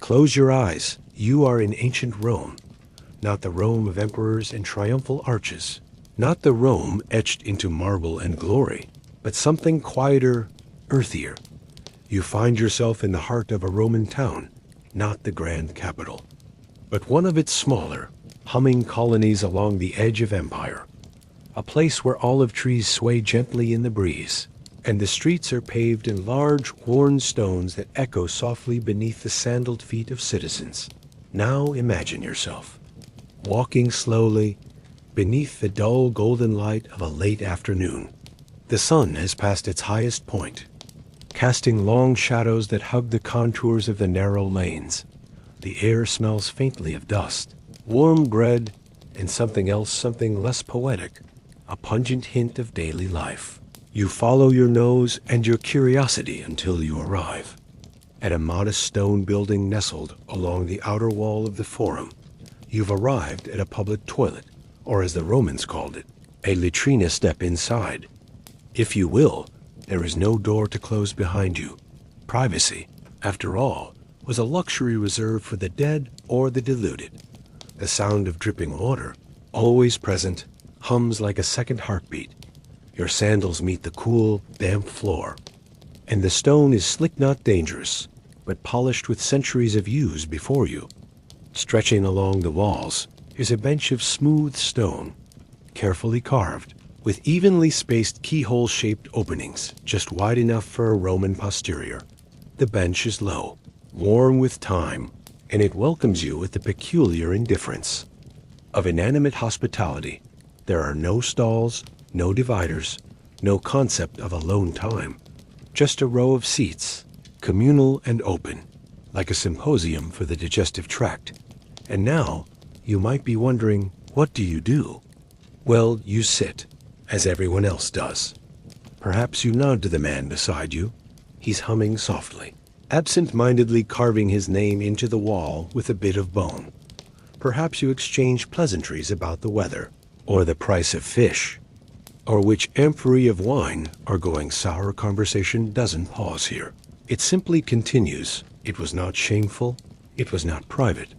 Close your eyes. You are in ancient Rome. Not the Rome of emperors and triumphal arches. Not the Rome etched into marble and glory, but something quieter, earthier. You find yourself in the heart of a Roman town, not the grand capital, but one of its smaller, humming colonies along the edge of empire. A place where olive trees sway gently in the breeze, and the streets are paved in large, worn stones that echo softly beneath the sandaled feet of citizens. Now imagine yourself walking slowly beneath the dull golden light of a late afternoon. The sun has passed its highest point, casting long shadows that hug the contours of the narrow lanes. The air smells faintly of dust, warm bread, and something else, something less poetic, a pungent hint of daily life. You follow your nose and your curiosity until you arrive at a modest stone building nestled along the outer wall of the Forum. You've arrived at a public toilet, or as the Romans called it, a latrina. Step inside. If you will, there is no door to close behind you. Privacy, after all, was a luxury reserved for the dead or the deluded. The sound of dripping water, always present, hums like a second heartbeat. Your sandals meet the cool, damp floor, and the stone is slick, not dangerous, but polished with centuries of use before you. Stretching along the walls is a bench of smooth stone, carefully carved, with evenly spaced keyhole-shaped openings just wide enough for a Roman posterior. The bench is low, worn with time, and it welcomes you with the peculiar indifference of inanimate hospitality. There are no stalls, no dividers, no concept of alone time, just a row of seats, communal and open, like a symposium for the digestive tract. And now, you might be wondering, what do you do? Well, you sit, as everyone else does. Perhaps you nod to the man beside you. He's humming softly, absent-mindedly carving his name into the wall with a bit of bone. Perhaps you exchange pleasantries about the weather, or the price of fish, or which amphorae of wine are going sour. Conversation doesn't pause here. It simply continues. It was not shameful. It was not private.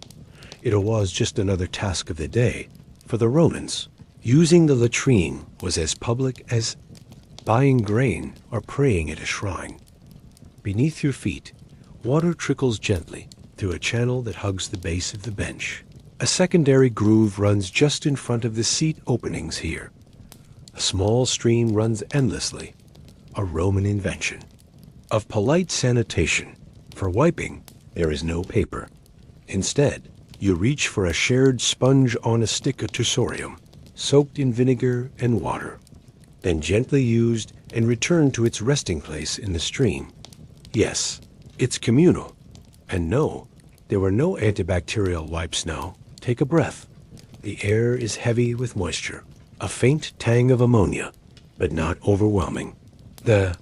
It was just another task of the day. For the Romans, using the latrine was as public as buying grain or praying at a shrine. Beneath your feet, water trickles gently through a channel that hugs the base of the bench. A secondary groove runs just in front of the seat openings here. A small stream runs endlessly, a Roman invention of polite sanitation. For wiping, there is no paper. Instead, you reach for a shared sponge on a stick, a tursorium, soaked in vinegar and water, then gently used and returned to its resting place in the stream. Yes, it's communal. And no, there were no antibacterial wipes now. Take a breath. The air is heavy with moisture, a faint tang of ammonia, but not overwhelming. The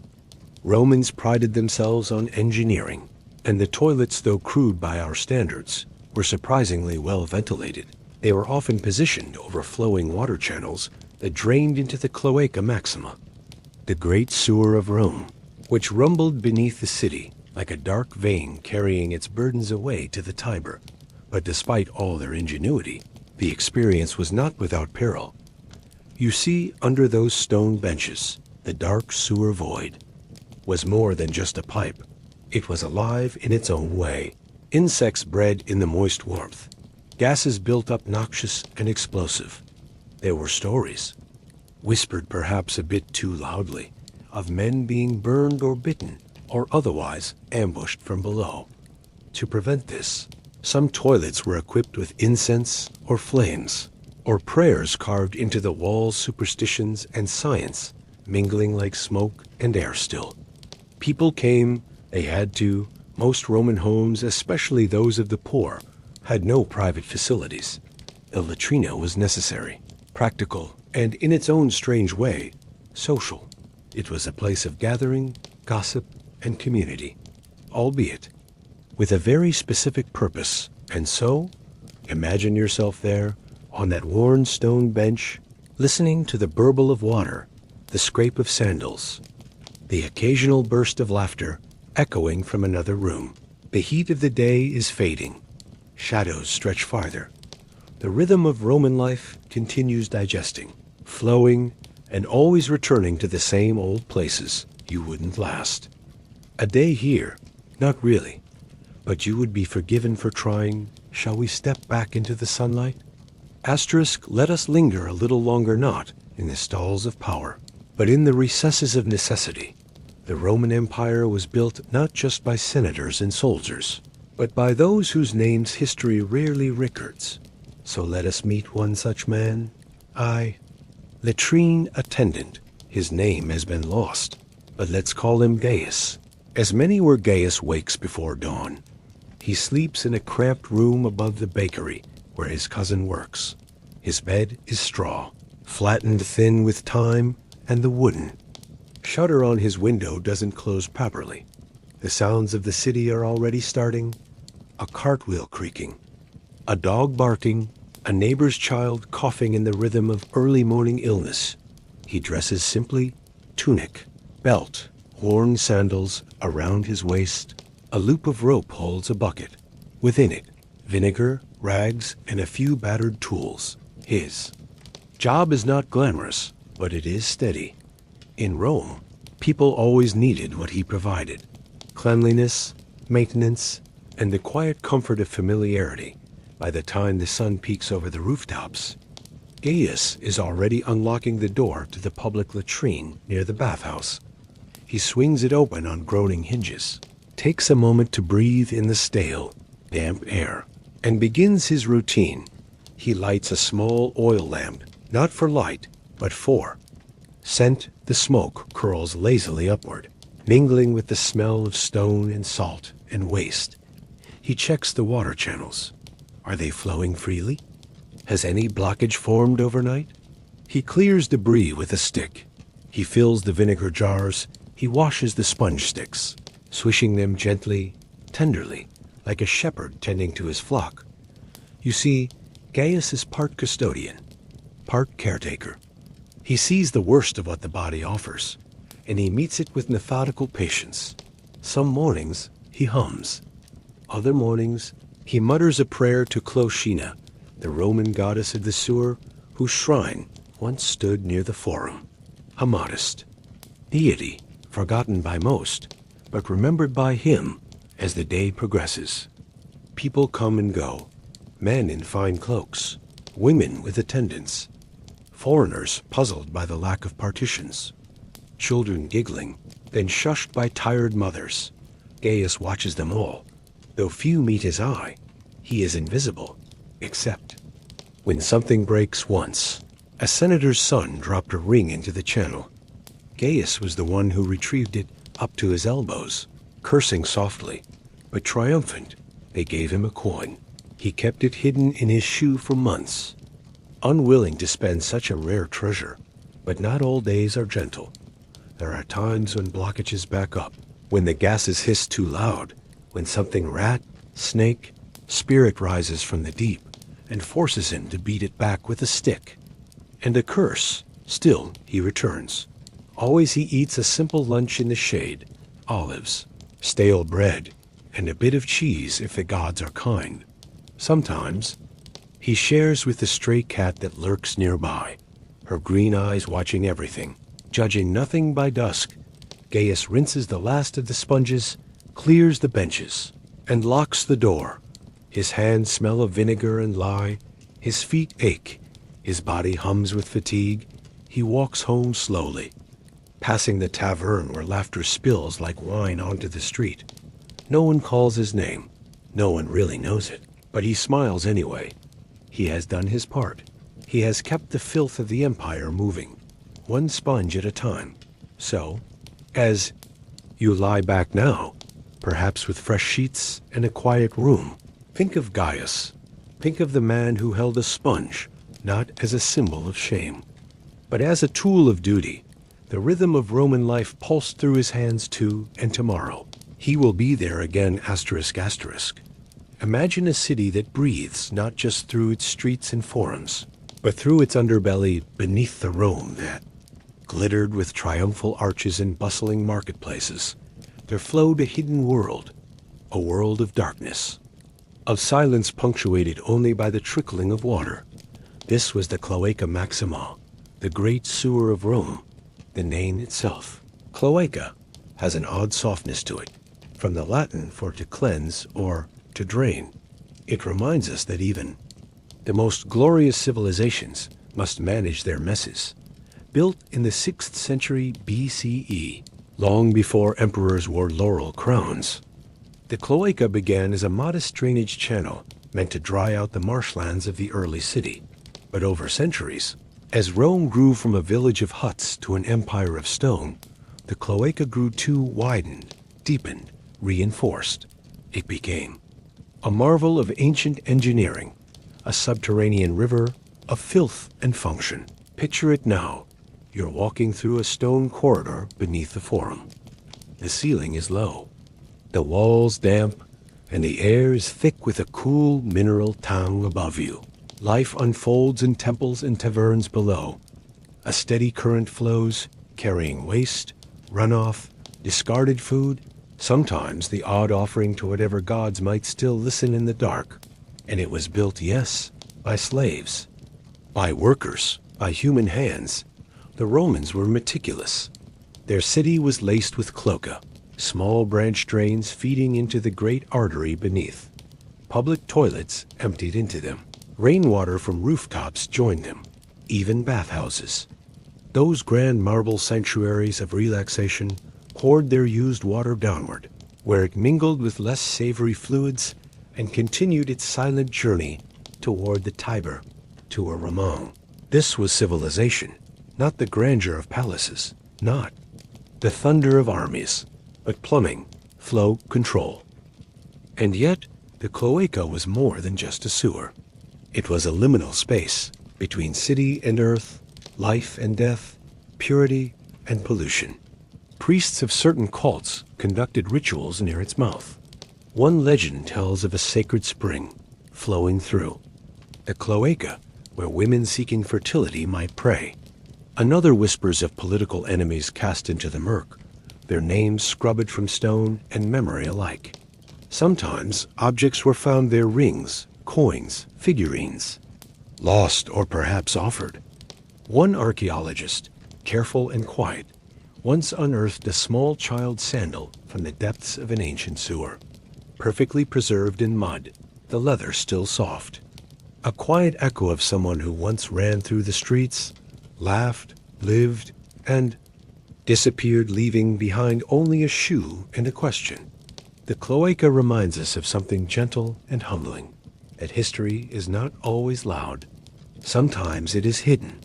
Romans prided themselves on engineering, and the toilets, though crude by our standards, were surprisingly well ventilated. They were often positioned over flowing water channels that drained into the Cloaca Maxima, the great sewer of Rome, which rumbled beneath the city like a dark vein carrying its burdens away to the Tiber. But despite all their ingenuity, the experience was not without peril. You see, under those stone benches, the dark sewer void was more than just a pipe. It was alive in its own way. Insects bred in the moist warmth. Gases built up, noxious and explosive. There were stories, whispered perhaps a bit too loudly, of men being burned or bitten, or otherwise ambushed from below. To prevent this, some toilets were equipped with incense or flames, or prayers carved into the walls, superstitions and science, mingling like smoke and air still. People came, they had to. Most Roman homes, especially those of the poor, had no private facilities. The latrina was necessary, practical, and in its own strange way, social. It was a place of gathering, gossip, and community, albeit with a very specific purpose. And so, imagine yourself there, on that worn stone bench, listening to the burble of water, the scrape of sandals, the occasional burst of laughter echoing from another room. The heat of the day is fading. Shadows stretch farther. The rhythm of Roman life continues digesting, flowing, and always returning to the same old places you wouldn't last. A day here, not really, but you would be forgiven for trying. Shall we step back into the sunlight? Asterisk, let us linger a little longer, not in the stalls of power, but in the recesses of necessity. The Roman Empire was built not just by senators and soldiers, but by those whose names history rarely records. So let us meet one such man. Latrine attendant. His name has been lost, but let's call him Gaius. As many were Gaius wakes before dawn. He sleeps in a cramped room above the bakery where his cousin works. His bed is straw, flattened thin with time and the wooden shutter on his window doesn't close properly. The sounds of the city are already starting. A cartwheel creaking, a dog barking, a neighbor's child coughing in the rhythm of early morning illness. He dresses simply, tunic, belt, worn sandals around his waist. A loop of rope holds a bucket. Within it, vinegar, rags, and a few battered tools. His job is not glamorous, but it is steady. In Rome, people always needed what he provided: cleanliness, maintenance, and the quiet comfort of familiarity. By the time the sun peeks over the rooftops, Gaius is already unlocking the door to the public latrine near the bathhouse. He swings it open on groaning hinges, takes a moment to breathe in the stale, damp air, and begins his routine. He lights a small oil lamp, not for light, but for scent. The smoke curls lazily upward, mingling with the smell of stone and salt and waste. He checks the water channels. Are they flowing freely? Has any blockage formed overnight? He clears debris with a stick. He fills the vinegar jars. He washes the sponge sticks, swishing them gently, tenderly, like a shepherd tending to his flock. You see, Gaius is part custodian, part caretaker. He sees the worst of what the body offers, and he meets it with methodical patience. Some mornings he hums. Other mornings he mutters a prayer to Clochina, the Roman goddess of the sewer, whose shrine once stood near the Forum. A modest deity, forgotten by most, but remembered by him as the day progresses. People come and go, men in fine cloaks, women with attendants, foreigners puzzled by the lack of partitions, children giggling, then shushed by tired mothers. Gaius watches them all. Though few meet his eye, he is invisible, except when something breaks once. A senator's son dropped a ring into the channel. Gaius was the one who retrieved it up to his elbows, cursing softly, but triumphant. They gave him a coin. He kept it hidden in his shoe for months, unwilling to spend such a rare treasure. But not all days are gentle. There are times when blockages back up, when the gases hiss too loud, when something rat, snake, spirit rises from the deep and forces him to beat it back with a stick. And a curse. Still, he returns. Always he eats a simple lunch in the shade: olives, stale bread, and a bit of cheese if the gods are kind. Sometimes he shares with the stray cat that lurks nearby, her green eyes watching everything, judging nothing by dusk. Gaius rinses the last of the sponges, clears the benches, and locks the door. His hands smell of vinegar and lye, his feet ache, his body hums with fatigue. He walks home slowly, passing the tavern where laughter spills like wine onto the street. No one calls his name, no one really knows it, but he smiles anyway. He has done his part. He has kept the filth of the empire moving, one sponge at a time. So, as you lie back now, perhaps with fresh sheets and a quiet room, think of Gaius. Think of the man who held a sponge, not as a symbol of shame, but as a tool of duty. The rhythm of Roman life pulsed through his hands too, and tomorrow he will be there again. Asterisk, asterisk. Imagine a city that breathes not just through its streets and forums, but through its underbelly beneath the Rome that glittered with triumphal arches and bustling marketplaces. There flowed a hidden world, a world of darkness, of silence punctuated only by the trickling of water. This was the Cloaca Maxima, the great sewer of Rome. The name itself, cloaca, has an odd softness to it, from the Latin for to cleanse or to drain. It reminds us that even the most glorious civilizations must manage their messes. Built in the 6th century BCE, long before emperors wore laurel crowns, the cloaca began as a modest drainage channel meant to dry out the marshlands of the early city. But over centuries, as Rome grew from a village of huts to an empire of stone, the cloaca grew too widened, deepened, reinforced. It became a marvel of ancient engineering, a subterranean river of filth and function. Picture it now. You're walking through a stone corridor beneath the forum. The ceiling is low, the walls damp, and the air is thick with a cool mineral tang above you. Life unfolds in temples and taverns below. A steady current flows, carrying waste, runoff, discarded food, sometimes the odd offering to whatever gods might still listen in the dark. And it was built, yes, by slaves, by workers, by human hands. The Romans were meticulous. Their city was laced with cloaca, small branch drains feeding into the great artery beneath. Public toilets emptied into them. Rainwater from rooftops joined them, even bathhouses. Those grand marble sanctuaries of relaxation poured their used water downward, where it mingled with less savory fluids and continued its silent journey toward the Tiber, to a Ramon. This was civilization, not the grandeur of palaces, not the thunder of armies, but plumbing, flow control. And yet, the cloaca was more than just a sewer. It was a liminal space between city and earth, life and death, purity and pollution. Priests of certain cults conducted rituals near its mouth. One legend tells of a sacred spring flowing through the cloaca where women seeking fertility might pray. Another whispers of political enemies cast into the murk, their names scrubbed from stone and memory alike. Sometimes objects were found there, rings, coins, figurines, lost or perhaps offered. One archaeologist, careful and quiet, once unearthed a small child's sandal from the depths of an ancient sewer, perfectly preserved in mud, the leather still soft. A quiet echo of someone who once ran through the streets, laughed, lived, and disappeared, leaving behind only a shoe and a question. The cloaca reminds us of something gentle and humbling, that history is not always loud. Sometimes it is hidden,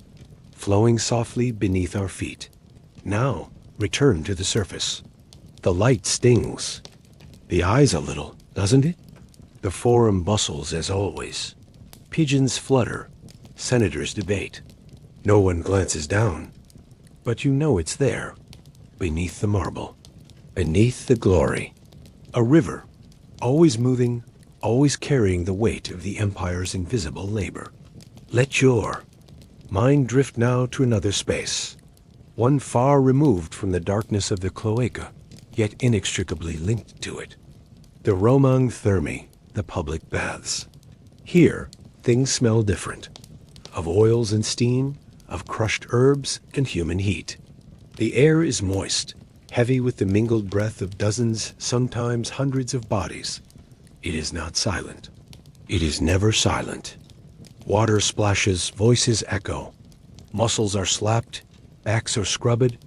flowing softly beneath our feet. Now, return to the surface. The light stings. The eyes a little, doesn't it? The forum bustles as always. Pigeons flutter. Senators debate. No one glances down. But you know it's there, beneath the marble, beneath the glory. A river, always moving, always carrying the weight of the empire's invisible labor. Let your mind drift now to another space, one far removed from the darkness of the cloaca, yet inextricably linked to it. The Romang Thermae, the public baths. Here, things smell different, of oils and steam, of crushed herbs and human heat. The air is moist, heavy with the mingled breath of dozens, sometimes hundreds of bodies. It is not silent. It is never silent. Water splashes, voices echo. Muscles are slapped, backs are scrubbed,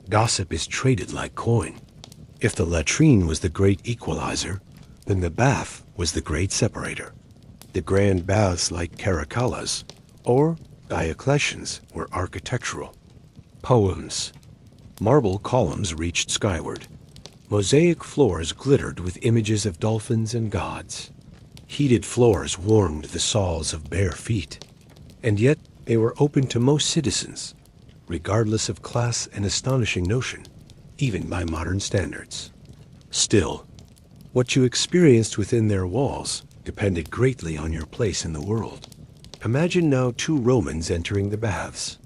gossip is traded like coin. If the latrine was the great equalizer, then the bath was the great separator. The grand baths like Caracalla's or Diocletian's were architectural. Poems. Marble columns reached skyward. Mosaic floors glittered with images of dolphins and gods. Heated floors warmed the soles of bare feet. And yet they were open to most citizens, regardless of class, an astonishing notion, even by modern standards. Still, what you experienced within their walls depended greatly on your place in the world. Imagine now two Romans entering the baths.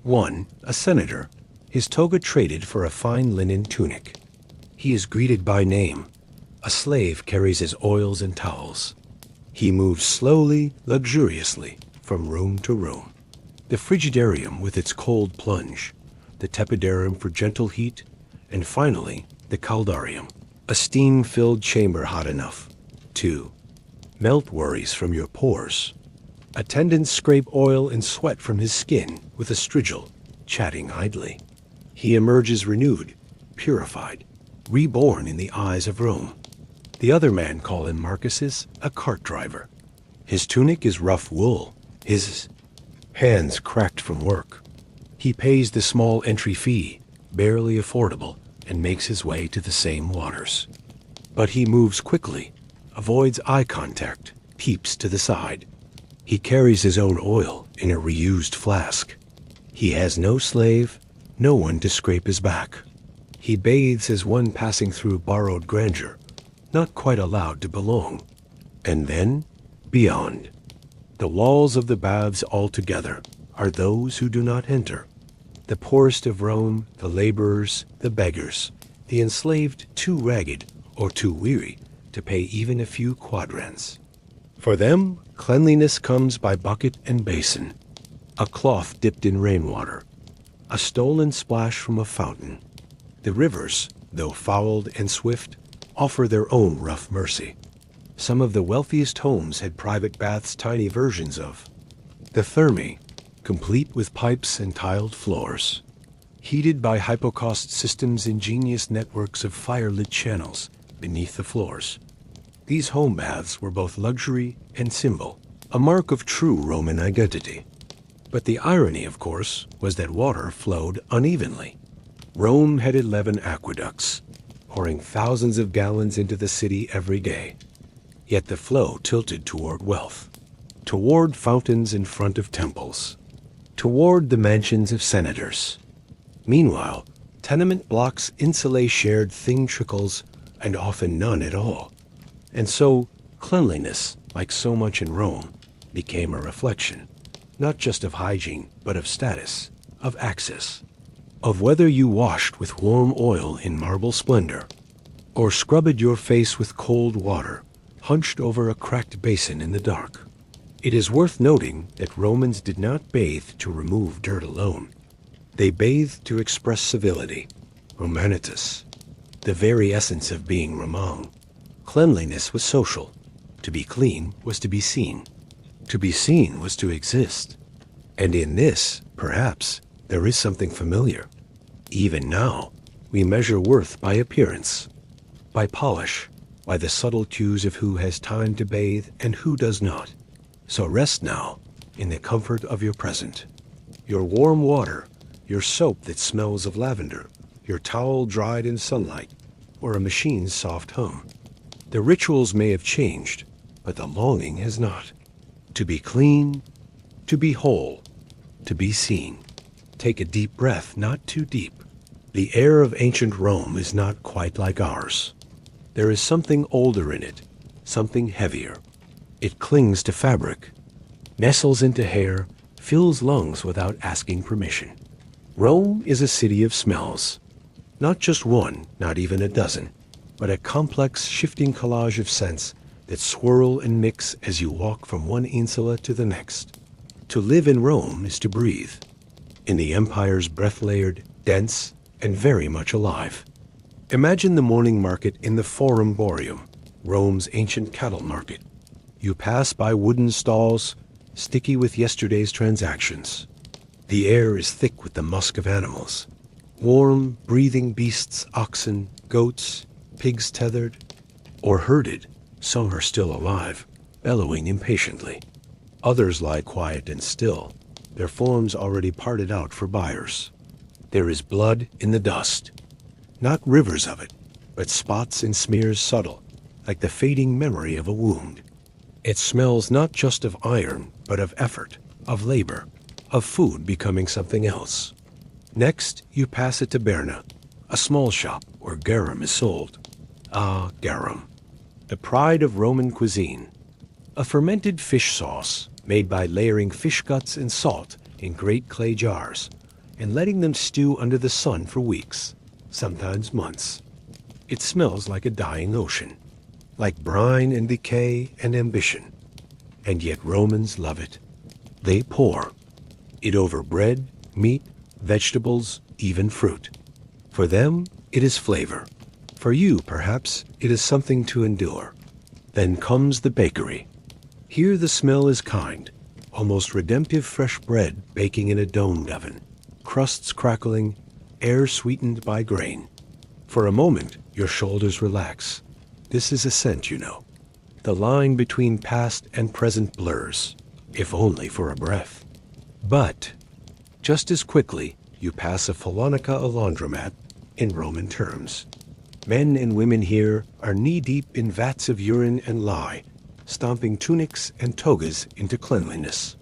One, a senator, his toga traded for a fine linen tunic. He is greeted by name, A slave carries his oils and towels. He moves slowly, luxuriously, from room to room. The frigidarium with its cold plunge, the tepidarium for gentle heat, and finally, the caldarium, a steam-filled chamber hot enough to melt worries from your pores. Attendants scrape oil and sweat from his skin with a strigil, chatting idly. He emerges renewed, purified, reborn in the eyes of Rome. The other man call him Marcus, a cart driver. His tunic is rough wool, his hands cracked from work. He pays the small entry fee, barely affordable, and makes his way to the same waters. But he moves quickly, avoids eye contact, peeps to the side. He carries his own oil in a reused flask. He has no slave, no one to scrape his back. He bathes as one passing through borrowed grandeur, not quite allowed to belong. And then, beyond, the walls of the baths altogether are those who do not enter. The poorest of Rome, the laborers, the beggars, the enslaved too ragged or too weary to pay even a few quadrans. For them, cleanliness comes by bucket and basin, a cloth dipped in rainwater, a stolen splash from a fountain. The rivers, though fouled and swift, offer their own rough mercy. Some of the wealthiest homes had private baths, tiny versions of the thermae, complete with pipes and tiled floors. Heated by hypocaust systems, ingenious networks of fire-lit channels beneath the floors. These home baths were both luxury and symbol, a mark of true Roman identity. But the irony, of course, was that water flowed unevenly. Rome had 11 aqueducts, pouring thousands of gallons into the city every day. Yet the flow tilted toward wealth, toward fountains in front of temples, toward the mansions of senators. Meanwhile, tenement blocks insulate shared thin trickles and often none at all. And so, cleanliness, like so much in Rome, became a reflection, not just of hygiene, but of status, of access, of whether you washed with warm oil in marble splendor, or scrubbed your face with cold water, hunched over a cracked basin in the dark. It is worth noting that Romans did not bathe to remove dirt alone. They bathed to express civility, Romanitas, the very essence of being Roman. Cleanliness was social. To be clean was to be seen. To be seen was to exist. And in this, perhaps, there is something familiar. Even now, we measure worth by appearance, by polish, by the subtle cues of who has time to bathe and who does not. So rest now in the comfort of your present. Your warm water, your soap that smells of lavender, your towel dried in sunlight, or a machine's soft hum. The rituals may have changed, but the longing has not. To be clean, to be whole, to be seen. Take a deep breath, not too deep. The air of ancient Rome is not quite like ours. There is something older in it, something heavier. It clings to fabric, nestles into hair, fills lungs without asking permission. Rome is a city of smells. Not just one, not even a dozen, but a complex, shifting collage of scents that swirl and mix as you walk from one insula to the next. To live in Rome is to breathe. In the empire's breath-layered, dense, and very much alive. Imagine the morning market in the Forum Boarium, Rome's ancient cattle market. You pass by wooden stalls, sticky with yesterday's transactions. The air is thick with the musk of animals. Warm, breathing beasts, oxen, goats, pigs tethered, or herded. Some are still alive, bellowing impatiently. Others lie quiet and still, their forms already parted out for buyers. There is blood in the dust. Not rivers of it, but spots and smears subtle, like the fading memory of a wound. It smells not just of iron, but of effort, of labor, of food becoming something else. Next, you pass a taberna, a small shop where garum is sold. Ah, garum, the pride of Roman cuisine. A fermented fish sauce made by layering fish guts and salt in great clay jars and letting them stew under the sun for weeks, sometimes months. It smells like a dying ocean. like brine and decay and ambition. And yet Romans love it. They pour it over bread, meat, vegetables, even fruit. For them, it is flavor. For you, perhaps, it is something to endure. Then comes the bakery. Here the smell is kind, almost redemptive fresh bread baking in a domed oven, crusts crackling, air sweetened by grain. For a moment, your shoulders relax. This is ascent, you know. The line between past and present blurs, if only for a breath. But just as quickly, you pass a Phalonica a laundromat in Roman terms. Men and women here are knee-deep in vats of urine and lye, stomping tunics and togas into cleanliness.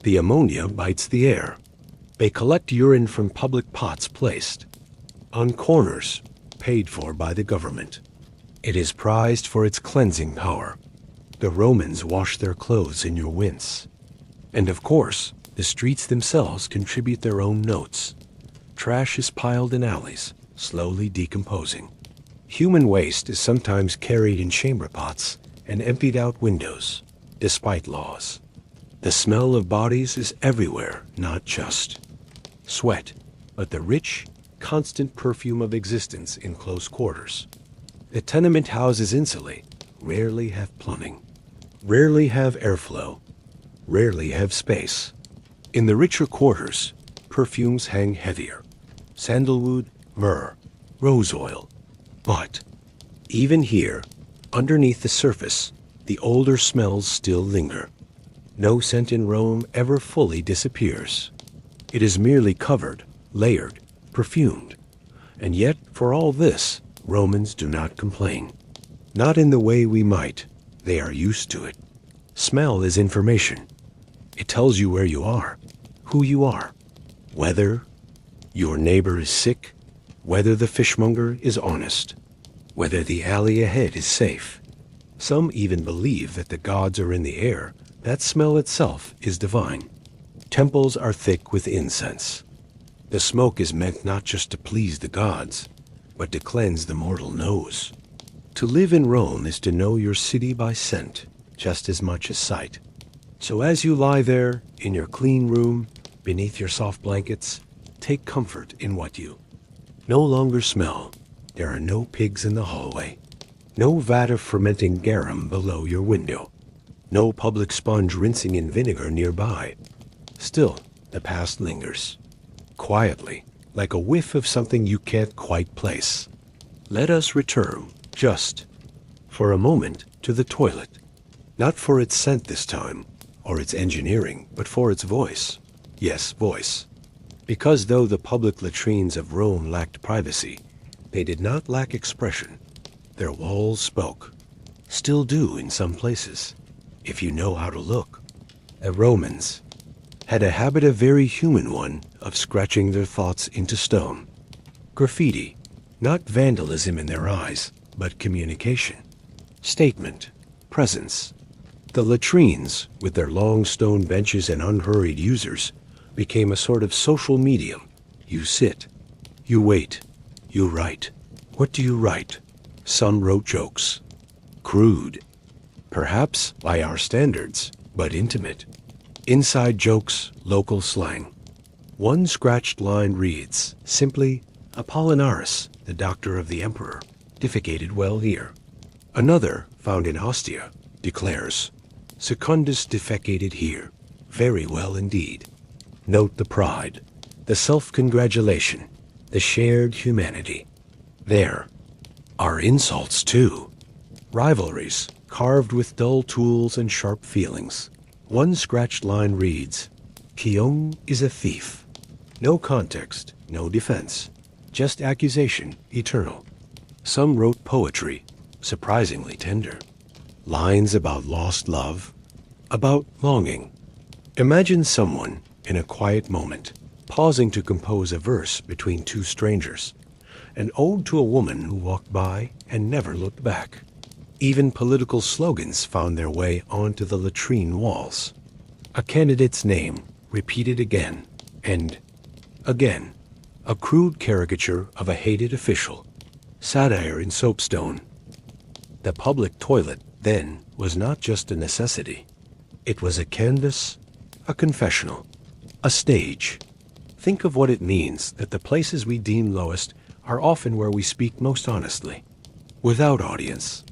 The ammonia bites the air. They collect urine from public pots placed on corners, paid for by the government. It is prized for its cleansing power. The Romans wash their clothes in your wince. And of course, the streets themselves contribute their own notes. Trash is piled in alleys, slowly decomposing. Human waste is sometimes carried in chamber pots and emptied out windows, despite laws. The smell of bodies is everywhere, not just sweat, but the rich, constant perfume of existence in close quarters. The tenement houses insulate, rarely have plumbing, rarely have airflow, rarely have space. In the richer quarters, perfumes hang heavier. Sandalwood, myrrh, rose oil. But even here, underneath the surface, the older smells still linger. No scent in Rome ever fully disappears. It is merely covered, layered, perfumed. And yet, for all this, Romans do not complain. Not in the way we might. They are used to it. Smell is information. It tells you where you are, who you are, whether your neighbor is sick, whether the fishmonger is honest, whether the alley ahead is safe. Some even believe that the gods are in the air. That smell itself is divine. Temples are thick with incense. The smoke is meant not just to please the gods, but to cleanse the mortal nose. To live in Rome is to know your city by scent, just as much as sight. So as you lie there, in your clean room, beneath your soft blankets, take comfort in what you no longer smell. There are no pigs in the hallway, no vat of fermenting garum below your window, no public sponge rinsing in vinegar nearby. Still, the past lingers, quietly, like a whiff of something you can't quite place. Let us return, just for a moment, to the toilet. Not for its scent this time, or its engineering, but for its voice. Yes, voice. Because though the public latrines of Rome lacked privacy, they did not lack expression. Their walls spoke. Still do in some places, if you know how to look. The Romans had a habit, a very human one, of scratching their thoughts into stone. Graffiti, not vandalism in their eyes, but communication. Statement, presence. The latrines, with their long stone benches and unhurried users, became a sort of social medium. You sit, you wait, you write. What do you write? Some wrote jokes. Crude, perhaps by our standards, but intimate. Inside jokes, local slang. One scratched line reads, simply, Apollinaris, the doctor of the emperor, defecated well here. Another, found in Ostia, declares, Secundus defecated here, very well indeed. Note the pride, the self-congratulation, the shared humanity. There are insults too. Rivalries, carved with dull tools and sharp feelings. One scratched line reads, Kyong is a thief. No context, no defense, just accusation, eternal. Some wrote poetry, surprisingly tender. Lines about lost love, about longing. Imagine someone, in a quiet moment, pausing to compose a verse between two strangers, an ode to a woman who walked by and never looked back. Even political slogans found their way onto the latrine walls. A candidate's name, repeated again and again. A crude caricature of a hated official. Satire in soapstone. The public toilet, then, was not just a necessity. It was a canvas, a confessional, a stage. Think of what it means that the places we deem lowest are often where we speak most honestly, without audience,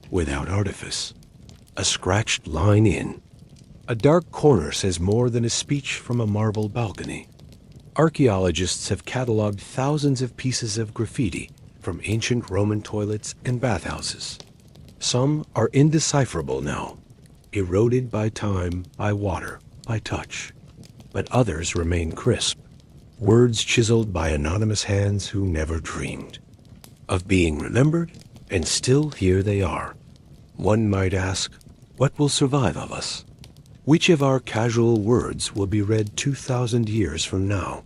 without artifice. A scratched line in. A dark corner says more than a speech from a marble balcony. Archaeologists have cataloged thousands of pieces of graffiti from ancient Roman toilets and bathhouses. Some are indecipherable now, eroded by time, by water, by touch. But others remain crisp, words chiseled by anonymous hands who never dreamed of being remembered, and still here they are. One might ask, what will survive of us? Which of our casual words will be read 2,000 years from now?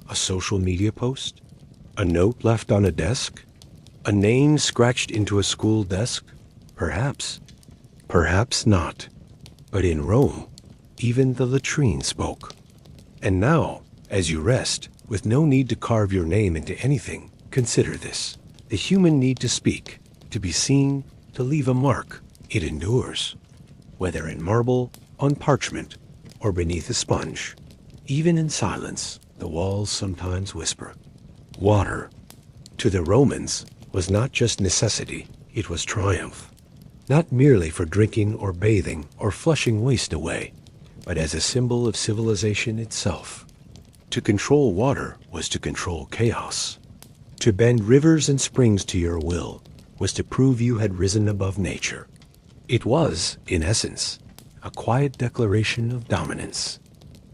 A social media post? A note left on a desk? A name scratched into a school desk? Perhaps. Perhaps not. But in Rome, even the latrine spoke. And now, as you rest, with no need to carve your name into anything, consider this. The human need to speak, to be seen, to leave a mark. It endures. Whether in marble, on parchment, or beneath a sponge. Even in silence, the walls sometimes whisper. Water, to the Romans, was not just necessity, it was triumph. Not merely for drinking or bathing or flushing waste away, but as a symbol of civilization itself. To control water was to control chaos. To bend rivers and springs to your will was to prove you had risen above nature. It was, in essence, a quiet declaration of dominance.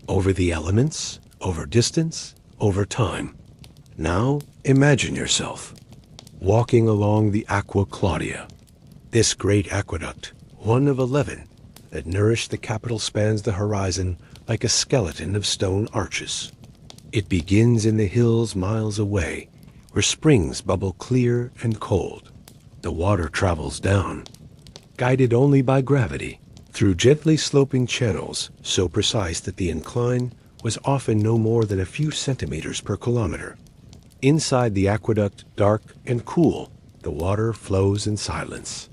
Over the elements, over distance, over time. Now imagine yourself walking along the Aqua Claudia. This great aqueduct, one of 11, that nourished the capital spans the horizon like a skeleton of stone arches. It begins in the hills miles away, where springs bubble clear and cold. The water travels down, guided only by gravity, through gently sloping channels so precise that the incline was often no more than a few centimeters per kilometer. Inside the aqueduct, dark and cool, the water flows in silence,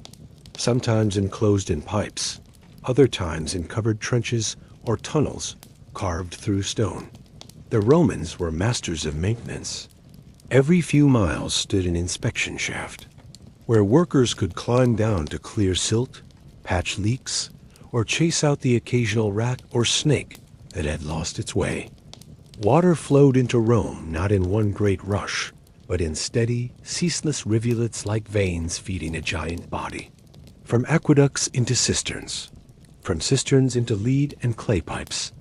sometimes enclosed in pipes, other times in covered trenches or tunnels carved through stone. The Romans were masters of maintenance. Every few miles stood an inspection shaft, where workers could climb down to clear silt, patch leaks, or chase out the occasional rat or snake that had lost its way. Water flowed into Rome not in one great rush, but in steady, ceaseless rivulets like veins feeding a giant body. From aqueducts into cisterns, from cisterns into lead and clay pipes,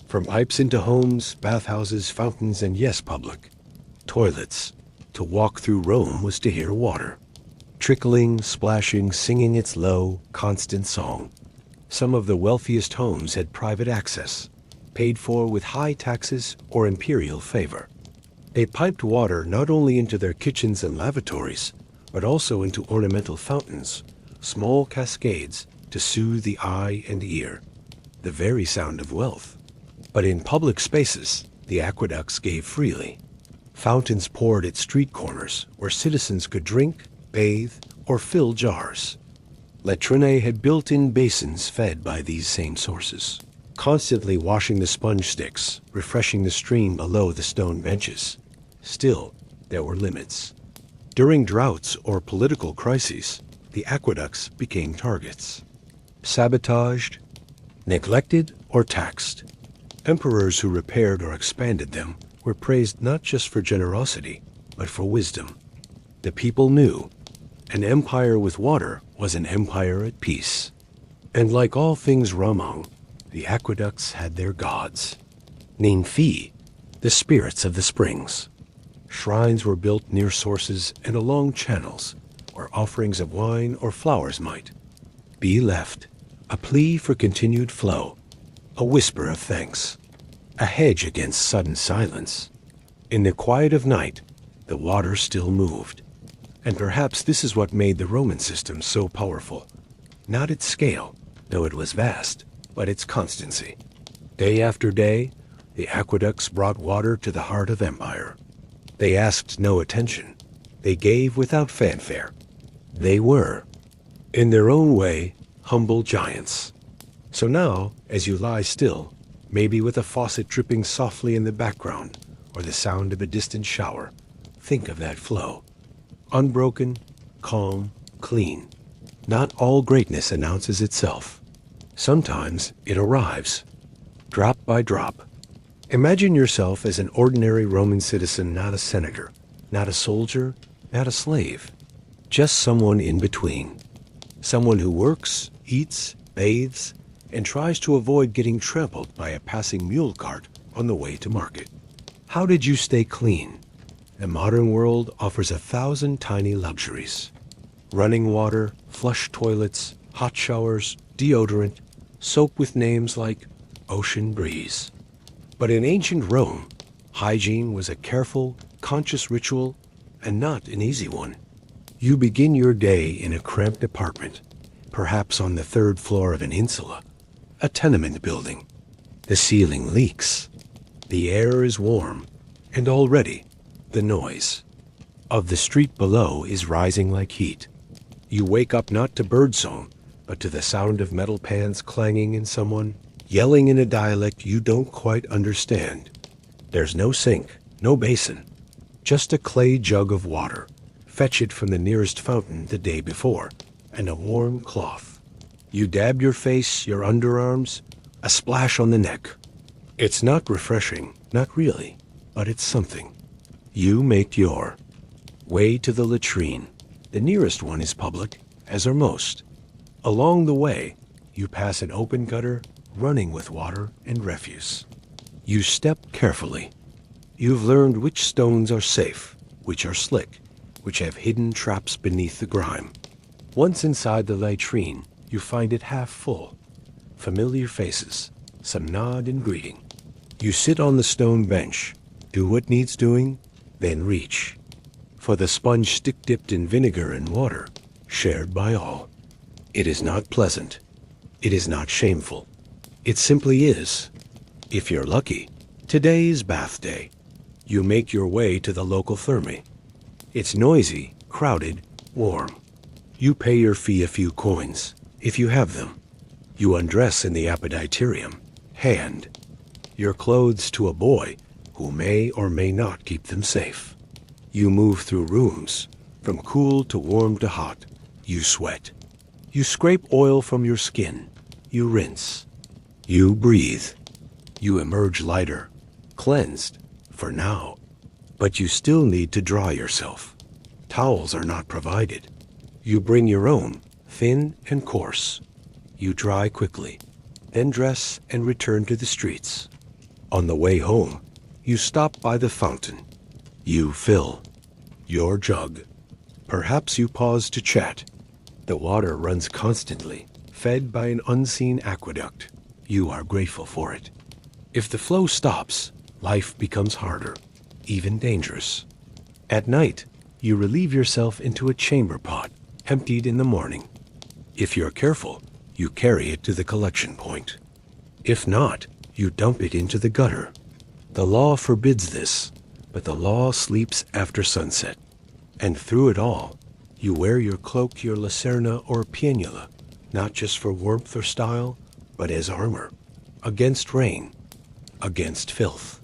from pipes into homes, bathhouses, fountains, and yes, public toilets. To walk through Rome was to hear water, trickling, splashing, singing its low, constant song. Some of the wealthiest homes had private access, paid for with high taxes or imperial favor. They piped water not only into their kitchens and lavatories, but also into ornamental fountains, small cascades to soothe the eye and ear, the very sound of wealth. But in public spaces, the aqueducts gave freely. Fountains poured at street corners where citizens could drink, bathe, or fill jars. Latrinae had built-in basins fed by these same sources, constantly washing the sponge sticks, refreshing the stream below the stone benches. Still, there were limits. During droughts or political crises, the aqueducts became targets. Sabotaged, neglected, or taxed. Emperors who repaired or expanded them were praised not just for generosity, but for wisdom. The people knew an empire with water was an empire at peace. And like all things Ramang, the aqueducts had their gods. Nymphi, the spirits of the springs. Shrines were built near sources and along channels, where offerings of wine or flowers might be left, a plea for continued flow, a whisper of thanks, a hedge against sudden silence. In the quiet of night, the water still moved. And perhaps this is what made the Roman system so powerful. Not its scale, though it was vast, but its constancy. Day after day, the aqueducts brought water to the heart of empire. They asked no attention. They gave without fanfare. They were In their own way, humble giants. So now, as you lie still, maybe with a faucet dripping softly in the background or the sound of a distant shower, think of that flow. Unbroken, calm, clean. Not all greatness announces itself. Sometimes it arrives, drop by drop. Imagine yourself as an ordinary Roman citizen, not a senator, not a soldier, not a slave, just someone in between. Someone who works, eats, bathes, and tries to avoid getting trampled by a passing mule cart on the way to market. How did you stay clean? The modern world offers 1,000 tiny luxuries. Running water, flush toilets, hot showers, deodorant, soap with names like Ocean Breeze. But in ancient Rome, hygiene was a careful, conscious ritual and not an easy one. You begin your day in a cramped apartment, perhaps on the 3rd floor of an insula, a tenement building. The ceiling leaks. The air is warm, and already the noise of the street below is rising like heat. You wake up not to birdsong, but to the sound of metal pans clanging and someone yelling in a dialect you don't quite understand. There's no sink, no basin, just a clay jug of water. Fetch it from the nearest fountain the day before, and a warm cloth. You dab your face, your underarms, a splash on the neck. It's not refreshing, not really, but it's something. You make your way to the latrine. The nearest one is public, as are most. Along the way, you pass an open gutter running with water and refuse. You step carefully. You've learned which stones are safe, which are slick, which have hidden traps beneath the grime. Once inside the latrine, you find it half full. Familiar faces, some nod in greeting. You sit on the stone bench, do what needs doing, then reach for the sponge stick dipped in vinegar and water, shared by all. It is not pleasant. It is not shameful. It simply is. If you're lucky, today is bath day. You make your way to the local therme. It's noisy, crowded, warm. You pay your fee, a few coins, if you have them. You undress in the apoditerium, hand your clothes to a boy who may or may not keep them safe. You move through rooms, from cool to warm to hot. You sweat. You scrape oil from your skin. You rinse. You breathe. You emerge lighter, cleansed, for now. But you still need to dry yourself. Towels are not provided. You bring your own, thin and coarse. You dry quickly, then dress and return to the streets. On the way home, you stop by the fountain. You fill your jug. Perhaps you pause to chat. The water runs constantly, fed by an unseen aqueduct. You are grateful for it. If the flow stops, life becomes harder, even dangerous. At night, you relieve yourself into a chamber pot, emptied in the morning. If you're careful, you carry it to the collection point. If not, you dump it into the gutter. The law forbids this, but the law sleeps after sunset. And through it all, you wear your cloak, your lacerna or pienula, not just for warmth or style, but as armor, against rain, against filth,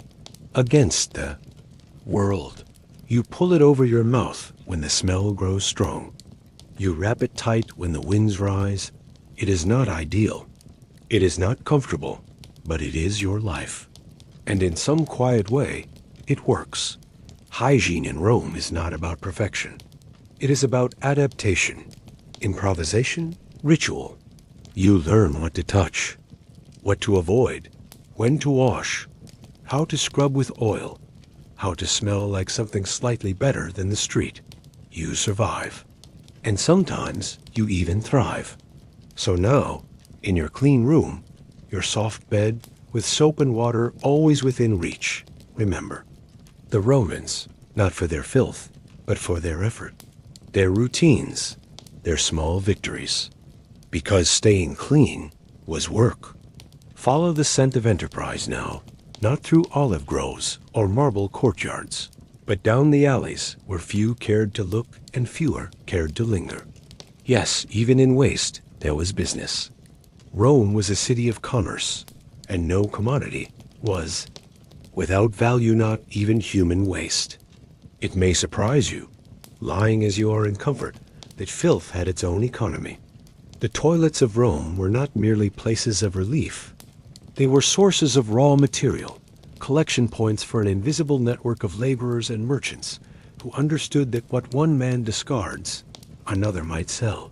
against the world. You pull it over your mouth when the smell grows strong. You wrap it tight when the winds rise. It is not ideal. It is not comfortable, but it is your life. And in some quiet way, it works. Hygiene in Rome is not about perfection. It is about adaptation, improvisation, ritual. You learn what to touch, what to avoid, when to wash, how to scrub with oil, how to smell like something slightly better than the street. You survive. And sometimes you even thrive. So now, in your clean room, your soft bed, with soap and water always within reach, remember, the Romans, not for their filth, but for their effort, their routines, their small victories. Because staying clean was work. Follow the scent of enterprise now, not through olive groves or marble courtyards, but down the alleys where few cared to look and fewer cared to linger. Yes, even in waste, there was business. Rome was a city of commerce, and no commodity was without value, not even human waste. It may surprise you, lying as you are in comfort, that filth had its own economy. The toilets of Rome were not merely places of relief. They were sources of raw material, collection points for an invisible network of laborers and merchants who understood that what one man discards, another might sell.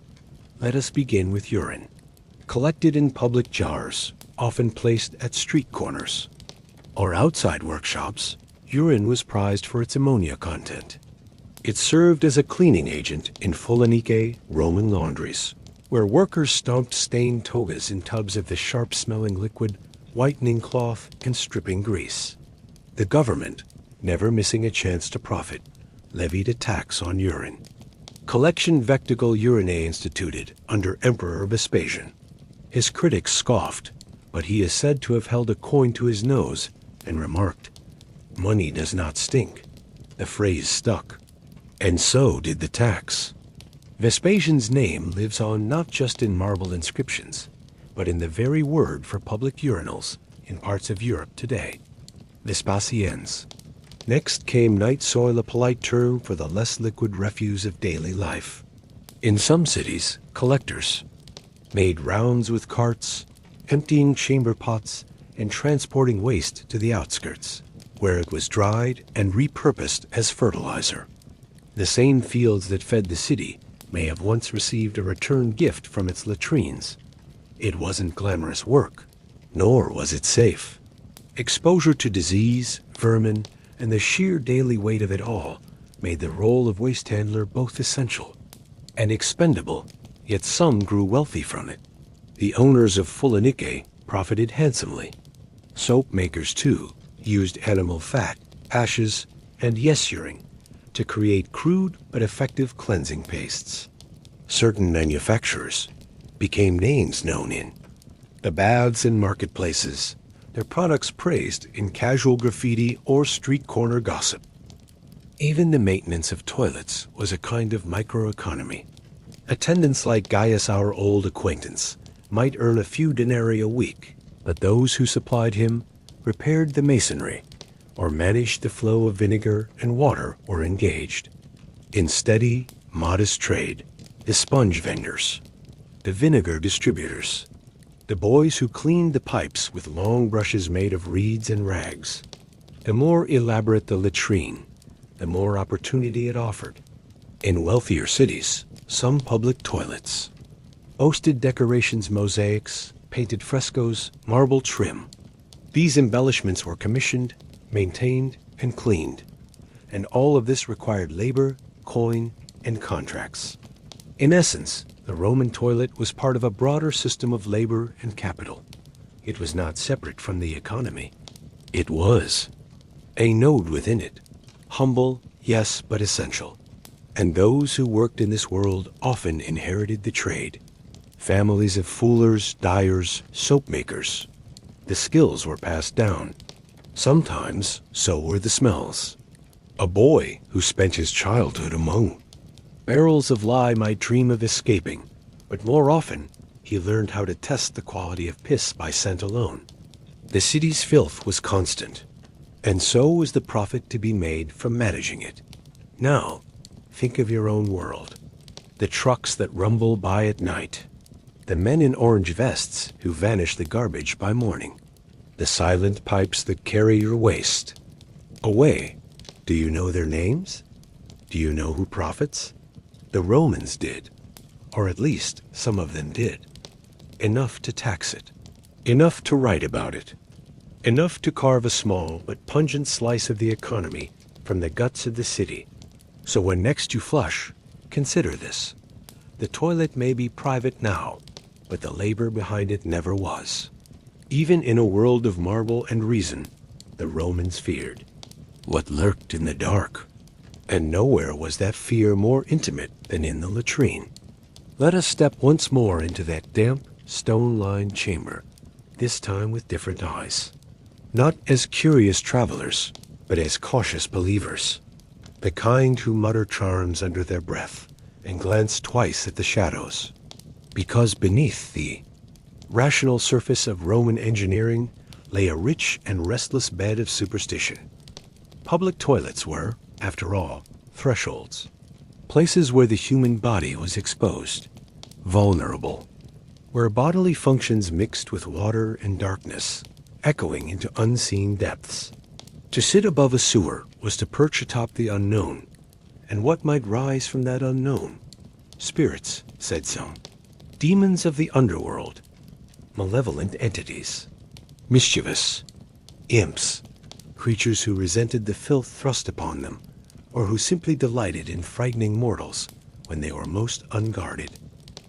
Let us begin with urine. Collected in public jars, often placed at street corners or outside workshops, urine was prized for its ammonia content. It served as a cleaning agent in Phoenician Roman laundries, where workers stomped stained togas in tubs of the sharp-smelling liquid, whitening cloth and stripping grease. The government, never missing a chance to profit, levied a tax on urine. Collection vectigal urinae instituted under Emperor Vespasian. His critics scoffed, but he is said to have held a coin to his nose and remarked, "Money does not stink." The phrase stuck, and so did the tax. Vespasian's name lives on not just in marble inscriptions, but in the very word for public urinals in parts of Europe today, Vespasiens. Next came night soil, a polite term for the less liquid refuse of daily life. In some cities, collectors made rounds with carts, emptying chamber pots and transporting waste to the outskirts, where it was dried and repurposed as fertilizer. The same fields that fed the city may have once received a return gift from its latrines. It wasn't glamorous work, nor was it safe. Exposure to disease, vermin, and the sheer daily weight of it all made the role of waste handler both essential and expendable, yet some grew wealthy from it. The owners of Phoenician profited handsomely. Soap makers, too, used animal fat, ashes, and yesuring to create crude but effective cleansing pastes. Certain manufacturers became names known in the baths and marketplaces, their products praised in casual graffiti or street corner gossip. Even the maintenance of toilets was a kind of microeconomy. Attendants like Gaius, our old acquaintance, might earn a few denarii a week, but those who supplied him repaired the masonry or managed the flow of vinegar and water were engaged in steady, modest trade. The sponge vendors, the vinegar distributors, the boys who cleaned the pipes with long brushes made of reeds and rags. The more elaborate the latrine, the more opportunity it offered. In wealthier cities, some public toilets boasted decorations, mosaics, painted frescoes, marble trim. These embellishments were commissioned, maintained, and cleaned, and all of this required labor, coin, and contracts. In essence, the Roman toilet was part of a broader system of labor and capital. It was not separate from the economy. It was a node within it, humble, yes, but essential. And those who worked in this world often inherited the trade. Families of fullers, dyers, soap makers. The skills were passed down. Sometimes so were the smells. A boy who spent his childhood among barrels of lye might dream of escaping, but more often he learned how to test the quality of piss by scent alone. The city's filth was constant, and so was the profit to be made from managing it. Now, think of your own world. The trucks that rumble by at night. The men in orange vests who vanish the garbage by morning. The silent pipes that carry your waste away. Do you know their names? Do you know who profits? The Romans did, or at least some of them did. Enough to tax it, enough to write about it, enough to carve a small but pungent slice of the economy from the guts of the city. So when next you flush, consider this. The toilet may be private now, but the labor behind it never was. Even in a world of marble and reason, the Romans feared what lurked in the dark. And nowhere was that fear more intimate than in the latrine. Let us step once more into that damp, stone-lined chamber, this time with different eyes. Not as curious travelers, but as cautious believers. The kind who mutter charms under their breath and glanced twice at the shadows, because beneath the rational surface of Roman engineering lay a rich and restless bed of superstition. Public toilets were, after all, thresholds, places where the human body was exposed, vulnerable, where bodily functions mixed with water and darkness, echoing into unseen depths. To sit above a sewer was to perch atop the unknown, and what might rise from that unknown? Spirits, said some. Demons of the underworld, malevolent entities, mischievous, imps, creatures who resented the filth thrust upon them, or who simply delighted in frightening mortals when they were most unguarded.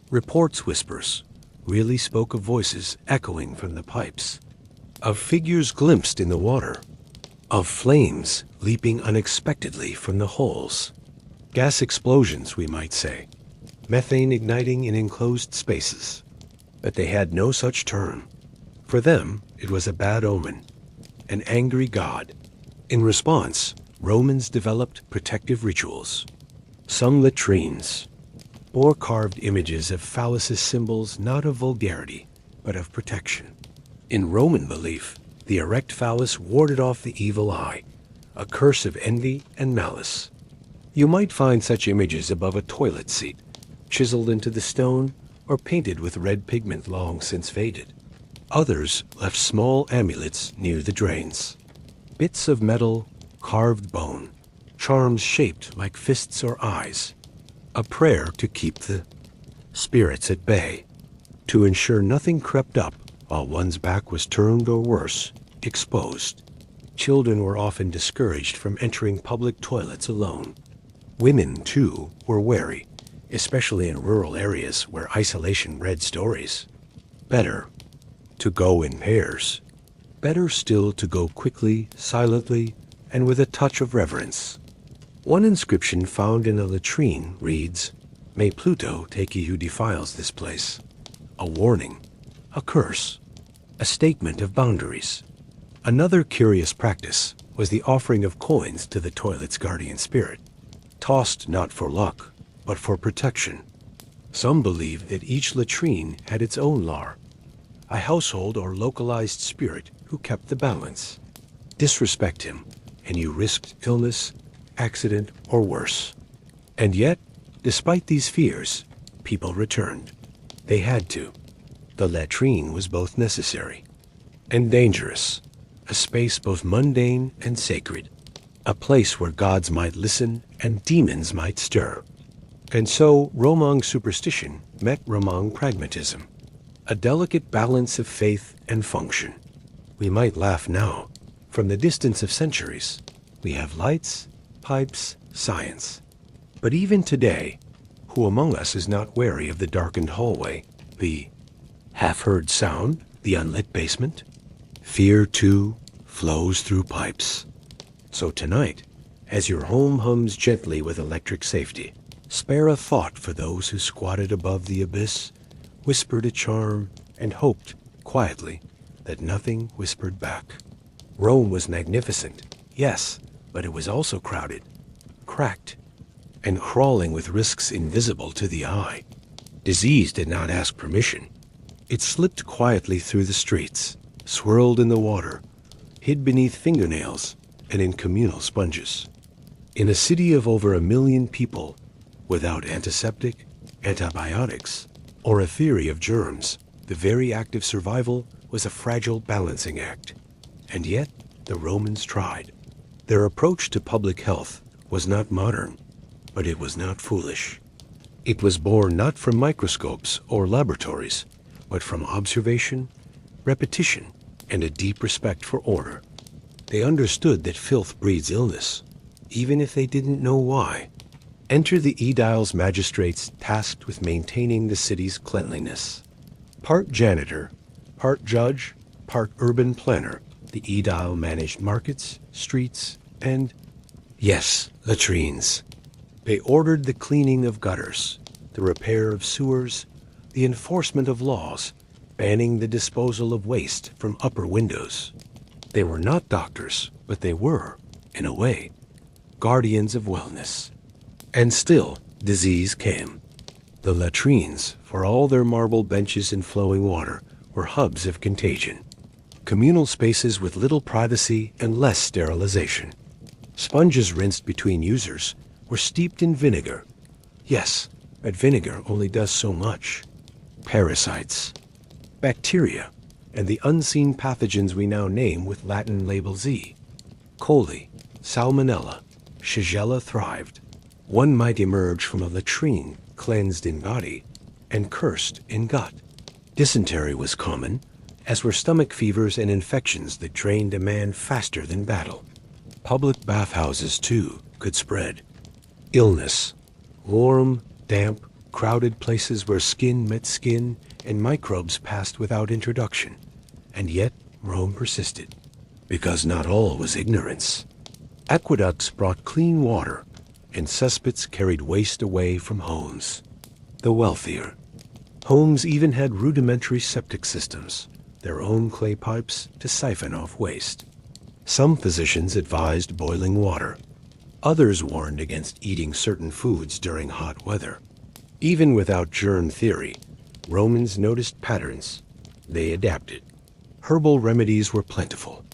Reports whispers really spoke of voices echoing from the pipes, of figures glimpsed in the water, of flames leaping unexpectedly from the holes. Gas explosions, we might say, methane igniting in enclosed spaces. But they had no such term. For them, it was a bad omen, an angry god. In response, Romans developed protective rituals. Some latrines bore carved images of phalluses, symbols not of vulgarity, but of protection. In Roman belief, the erect phallus warded off the evil eye, a curse of envy and malice. You might find such images above a toilet seat, chiseled into the stone or painted with red pigment long since faded. Others left small amulets near the drains. Bits of metal, carved bone, charms shaped like fists or eyes. A prayer to keep the spirits at bay, to ensure nothing crept up while one's back was turned or worse, exposed. Children were often discouraged from entering public toilets alone. Women, too, were wary, especially in rural areas where isolation bred stories. Better to go in pairs. Better still to go quickly, silently, and with a touch of reverence. One inscription found in a latrine reads, "May Pluto take he who defiles this place." A warning, a curse, a statement of boundaries. Another curious practice was the offering of coins to the toilet's guardian spirit, tossed not for luck, but for protection. Some believed that each latrine had its own lar, a household or localized spirit who kept the balance. Disrespect him, and you risked illness, accident, or worse. And yet, despite these fears, people returned. They had to. The latrine was both necessary and dangerous, a space both mundane and sacred, a place where gods might listen and demons might stir. And so Roman superstition met Roman pragmatism, a delicate balance of faith and function. We might laugh now. From the distance of centuries, we have lights, pipes, science. But even today, who among us is not wary of the darkened hallway, the half-heard sound, the unlit basement? Fear, too, flows through pipes. So tonight, as your home hums gently with electric safety, spare a thought for those who squatted above the abyss, whispered a charm, and hoped, quietly, that nothing whispered back. Rome was magnificent, yes, but it was also crowded, cracked, and crawling with risks invisible to the eye. Disease did not ask permission. It slipped quietly through the streets, swirled in the water, hid beneath fingernails, and in communal sponges. In a city of over 1 million people, without antiseptic, antibiotics, or a theory of germs, the very act of survival was a fragile balancing act. And yet, the Romans tried. Their approach to public health was not modern, but it was not foolish. It was born not from microscopes or laboratories, but from observation, repetition, and a deep respect for order. They understood that filth breeds illness, even if they didn't know why. Enter the aediles magistrates tasked with maintaining the city's cleanliness. Part janitor, part judge, part urban planner, the aedile managed markets, streets, and, yes, latrines. They ordered the cleaning of gutters, the repair of sewers, the enforcement of laws, banning the disposal of waste from upper windows. They were not doctors, but they were, in a way, guardians of wellness. And still, disease came. The latrines, for all their marble benches and flowing water, were hubs of contagion. Communal spaces with little privacy and less sterilization. Sponges rinsed between users were steeped in vinegar. Yes, but vinegar only does so much. Parasites, bacteria, and the unseen pathogens we now name with Latin label Z. Coli, Salmonella, Shigella thrived. One might emerge from a latrine cleansed in body and cursed in gut. Dysentery was common, as were stomach fevers and infections that drained a man faster than battle. Public bathhouses, too, could spread. Illness, warm, damp, crowded places where skin met skin and microbes passed without introduction. And yet Rome persisted, because not all was ignorance. Aqueducts brought clean water, and cesspits carried waste away from homes. The wealthier. Homes even had rudimentary septic systems, their own clay pipes to siphon off waste. Some physicians advised boiling water. Others warned against eating certain foods during hot weather. Even without germ theory, Romans noticed patterns. They adapted. Herbal remedies were plentiful.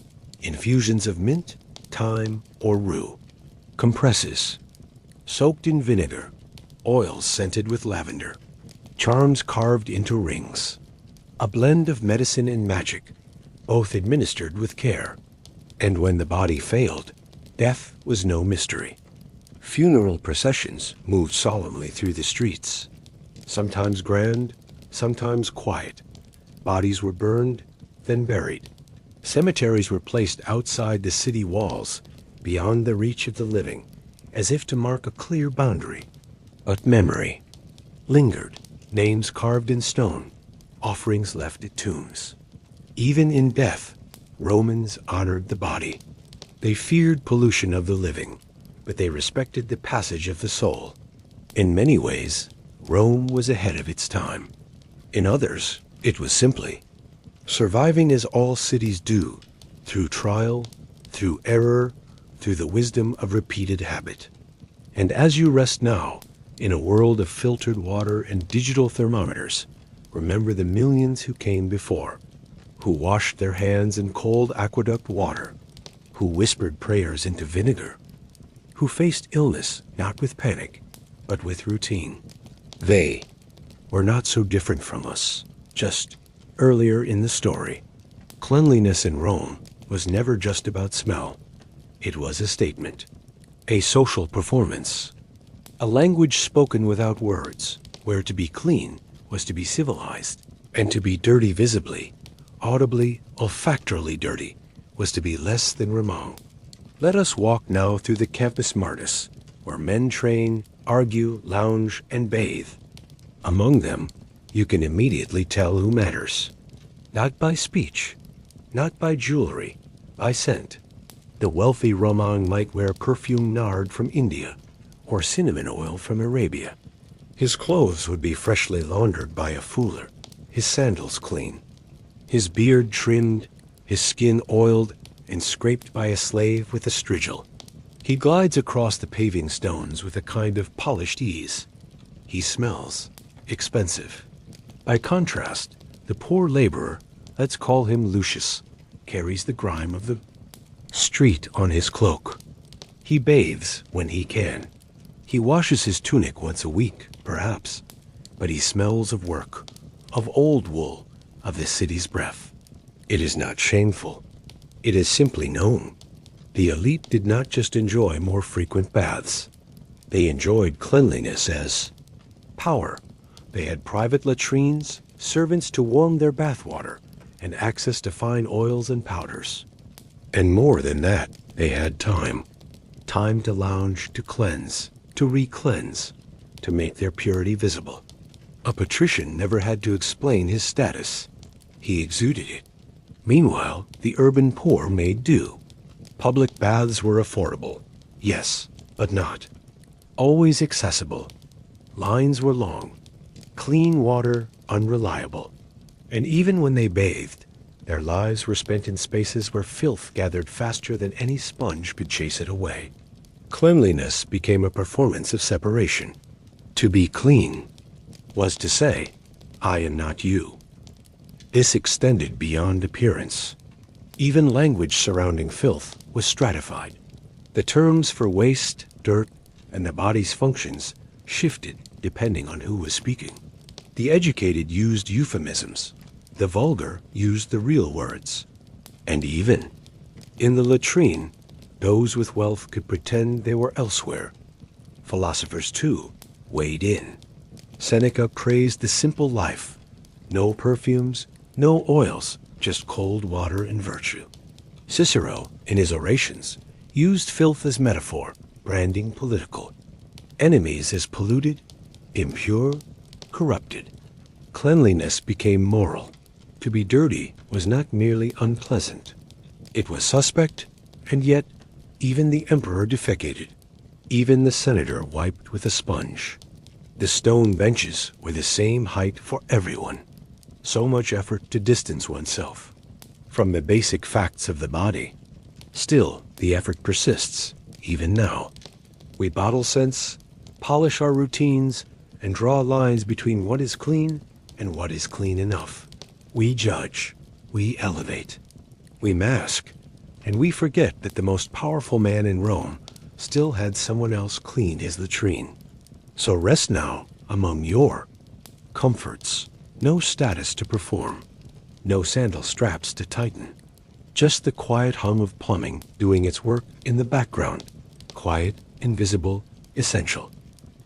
Infusions of mint, thyme, or rue. Compresses, soaked in vinegar. Oils scented with lavender. Charms carved into rings. A blend of medicine and magic, both administered with care. And when the body failed, death was no mystery. Funeral processions moved solemnly through the streets. Sometimes grand, sometimes quiet. Bodies were burned, then buried. Cemeteries were placed outside the city walls, beyond the reach of the living, as if to mark a clear boundary. But memory lingered, names carved in stone, offerings left at tombs. Even in death, Romans honored the body. They feared pollution of the living, but they respected the passage of the soul. In many ways, Rome was ahead of its time. In others, it was simply surviving as all cities do, through trial, through error, through the wisdom of repeated habit. And as you rest now, in a world of filtered water and digital thermometers, remember the millions who came before, who washed their hands in cold aqueduct water, who whispered prayers into vinegar, who faced illness not with panic, but with routine. They were not so different from us, just earlier in the story. Cleanliness in Rome was never just about smell. It was a statement, a social performance, a language spoken without words, where to be clean was to be civilized, and to be dirty visibly, audibly, olfactorily dirty, was to be less than Ramon. Let us walk now through the Campus Martis, where men train, argue, lounge, and bathe. Among them, you can immediately tell who matters. Not by speech, not by jewelry, by scent. The wealthy Roman might wear perfumed nard from India, or cinnamon oil from Arabia. His clothes would be freshly laundered by a fuller, his sandals clean, his beard trimmed, his skin oiled and scraped by a slave with a strigil. He glides across the paving stones with a kind of polished ease. He smells expensive. By contrast, the poor laborer, let's call him Lucius, carries the grime of the street on his cloak. He bathes when he can. He washes his tunic once a week, perhaps, but he smells of work, of old wool, of the city's breath. It is not shameful. It is simply known. The elite did not just enjoy more frequent baths. They enjoyed cleanliness as power. They had private latrines, servants to warm their bathwater, and access to fine oils and powders. And more than that, they had time. Time to lounge, to cleanse, to re-cleanse, to make their purity visible. A patrician never had to explain his status. He exuded it. Meanwhile, the urban poor made do. Public baths were affordable, yes, but not always accessible. Lines were long. Clean water unreliable. And even when they bathed, their lives were spent in spaces where filth gathered faster than any sponge could chase it away. Cleanliness became a performance of separation. To be clean was to say, I am not you. This extended beyond appearance. Even language surrounding filth was stratified. The terms for waste, dirt, and the body's functions shifted depending on who was speaking. The educated used euphemisms. The vulgar used the real words. And even in the latrine, those with wealth could pretend they were elsewhere. Philosophers, too, weighed in. Seneca praised the simple life. No perfumes, no oils, just cold water and virtue. Cicero, in his orations, used filth as metaphor, branding political. Enemies as polluted, impure, corrupted. Cleanliness became moral. To be dirty was not merely unpleasant. It was suspect, and yet even the emperor defecated. Even the senator wiped with a sponge. The stone benches were the same height for everyone. So much effort to distance oneself from the basic facts of the body. Still, the effort persists, even now. We bottle scents, polish our routines, and draw lines between what is clean and what is clean enough. We judge, we elevate, we mask, and we forget that the most powerful man in Rome still had someone else clean his latrine. So rest now among your comforts. No status to perform, no sandal straps to tighten. Just the quiet hum of plumbing doing its work in the background. Quiet, invisible, essential.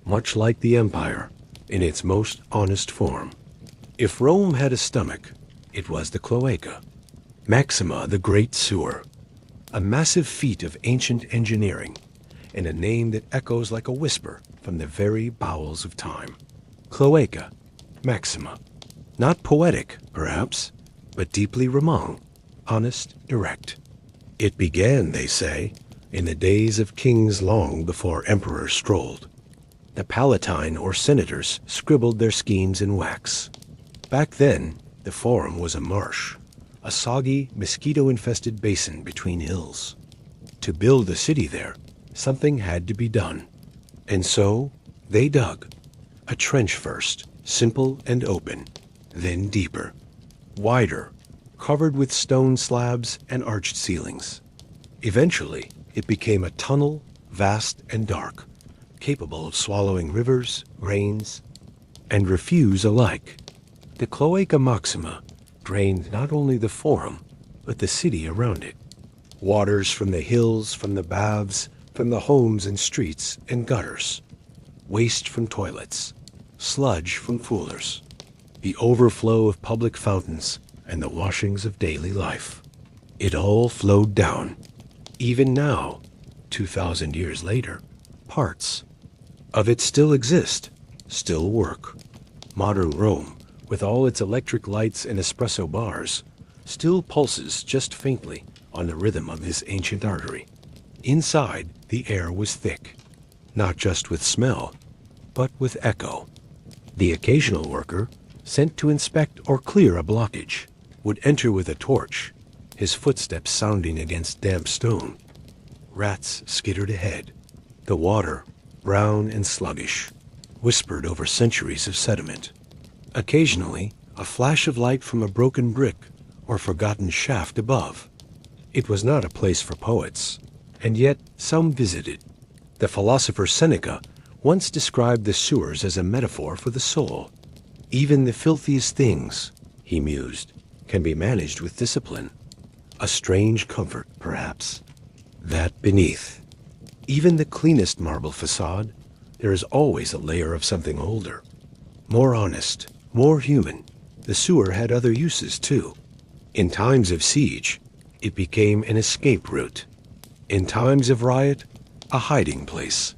Much like the empire, in its most honest form. If Rome had a stomach, it was the cloaca. Maxima, the great sewer. A massive feat of ancient engineering, and a name that echoes like a whisper from the very bowels of time. Cloaca, Maxima. Not poetic, perhaps, but deeply Roman, honest, direct. It began, they say, in the days of kings long before emperors strolled. The palatine or senators scribbled their schemes in wax. Back then, the forum was a marsh, a soggy, mosquito-infested basin between hills. To build a city there, something had to be done. And so, they dug. A trench first, simple and open, then deeper, wider, covered with stone slabs and arched ceilings. Eventually, it became a tunnel, vast and dark, capable of swallowing rivers, rains, and refuse alike. The Cloaca Maxima drained not only the forum, but the city around it. Waters from the hills, from the baths, from the homes and streets and gutters. Waste from toilets, sludge from foolers. The overflow of public fountains and the washings of daily life. It all flowed down. Even now, 2,000 years later, parts of it still exist, still work. Modern Rome, with all its electric lights and espresso bars, still pulses just faintly on the rhythm of this ancient artery. Inside, the air was thick, not just with smell, but with echo. The occasional worker, sent to inspect or clear a blockage, would enter with a torch, his footsteps sounding against damp stone. Rats skittered ahead. The water, brown and sluggish, whispered over centuries of sediment. Occasionally, a flash of light from a broken brick or forgotten shaft above. It was not a place for poets, and yet some visited. The philosopher Seneca once described the sewers as a metaphor for the soul. Even the filthiest things, he mused, can be managed with discipline. A strange comfort, perhaps, that beneath even the cleanest marble facade, there is always a layer of something older, more honest, more human. The sewer had other uses, too. In times of siege, it became an escape route. In times of riot, a hiding place.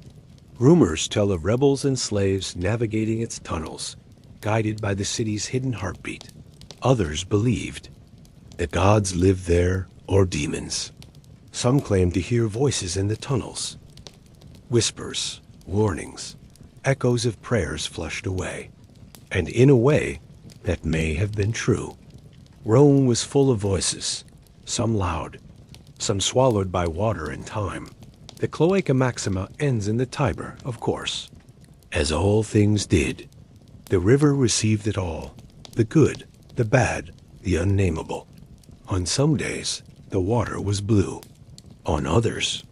Rumors tell of rebels and slaves navigating its tunnels, guided by the city's hidden heartbeat. Others believed the gods lived there or demons. Some claimed to hear voices in the tunnels. Whispers, warnings, echoes of prayers flushed away. And in a way, that may have been true. Rome was full of voices, some loud, some swallowed by water and time. The Cloaca Maxima ends in the Tiber, of course. as all things did. The river received it all, the good, the bad, the unnameable. On some days, the water was blue. On others,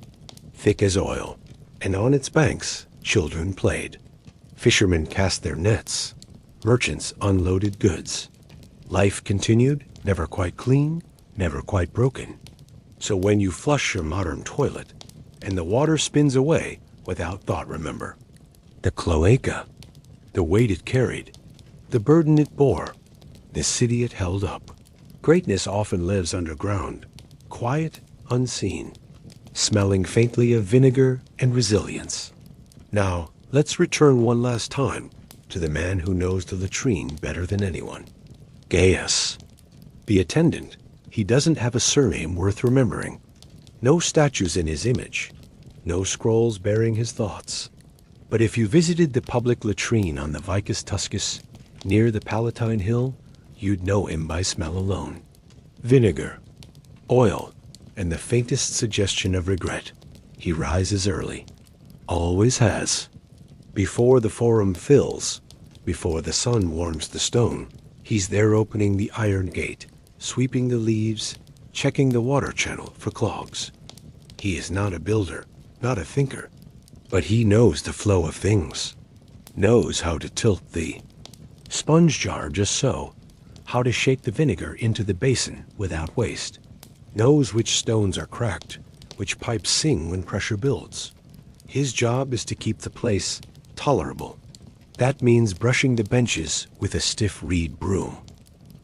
thick as oil, and on its banks, children played. Fishermen cast their nets. Merchants unloaded goods. Life continued, never quite clean, never quite broken. So when you flush your modern toilet, and the water spins away without thought, remember the cloaca, the weight it carried, the burden it bore, the city it held up. Greatness often lives underground, quiet, unseen, smelling faintly of vinegar and resilience. Now, let's return one last time to the man who knows the latrine better than anyone. Gaius. The attendant. He doesn't have a surname worth remembering. No statues in his image. No scrolls bearing his thoughts. But if you visited the public latrine on the Vicus Tuscus, near the Palatine Hill, you'd know him by smell alone. Vinegar, oil, and the faintest suggestion of regret. He rises early. Always has. Before the forum fills, before the sun warms the stone, he's there opening the iron gate, sweeping the leaves, checking the water channel for clogs. He is not a builder, not a thinker, but he knows the flow of things, knows how to tilt the sponge jar just so, how to shake the vinegar into the basin without waste, knows which stones are cracked, which pipes sing when pressure builds. His job is to keep the place tolerable. That means brushing the benches with a stiff reed broom,